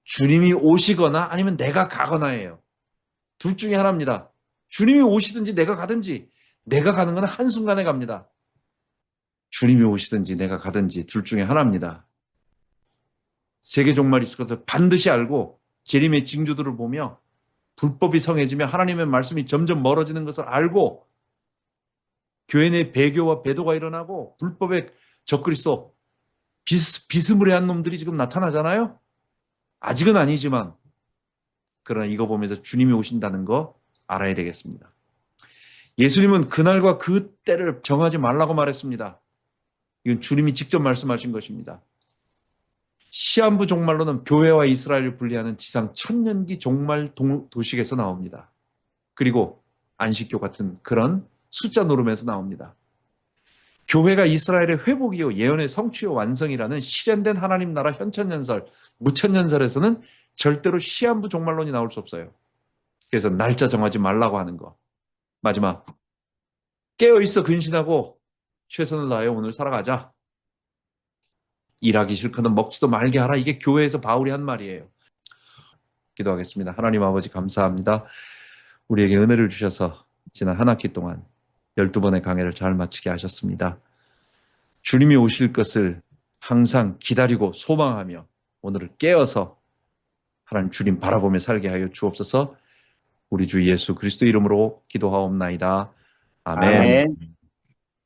주님이 오시거나 아니면 내가 가거나예요. 둘 중에 하나입니다. 주님이 오시든지 내가 가든지, 내가 가는 건 한순간에 갑니다. 주님이 오시든지 내가 가든지 둘 중에 하나입니다. 세계 종말이 있을 것을 반드시 알고 재림의 징조들을 보며 불법이 성해지며 하나님의 말씀이 점점 멀어지는 것을 알고 교회 내 배교와 배도가 일어나고 불법의 적그리스도 비스무리한 놈들이 지금 나타나잖아요. 아직은 아니지만 그러나 이거 보면서 주님이 오신다는 거 알아야 되겠습니다. 예수님은 그날과 그 때를 정하지 말라고 말했습니다. 이건 주님이 직접 말씀하신 것입니다. 시한부 종말로는 교회와 이스라엘을 분리하는 지상 천년기 종말 도식에서 나옵니다. 그리고 안식교 같은 그런 숫자 노름에서 나옵니다. 교회가 이스라엘의 회복이요 예언의 성취요 완성이라는 실현된 하나님 나라 현천연설, 무천연설에서는 절대로 시한부 종말론이 나올 수 없어요. 그래서 날짜 정하지 말라고 하는 거. 마지막, 깨어있어 근신하고 최선을 다하여 오늘 살아가자. 일하기 싫거든 먹지도 말게 하라. 이게 교회에서 바울이 한 말이에요. 기도하겠습니다. 하나님 아버지 감사합니다. 우리에게 은혜를 주셔서 지난 한 학기 동안 12번의 강해를 잘 마치게 하셨습니다. 주님이 오실 것을 항상 기다리고 소망하며 오늘을 깨어서 하나님 주님 바라보며 살게 하여 주옵소서. 우리 주 예수 그리스도 이름으로 기도하옵나이다. 아멘. 아멘.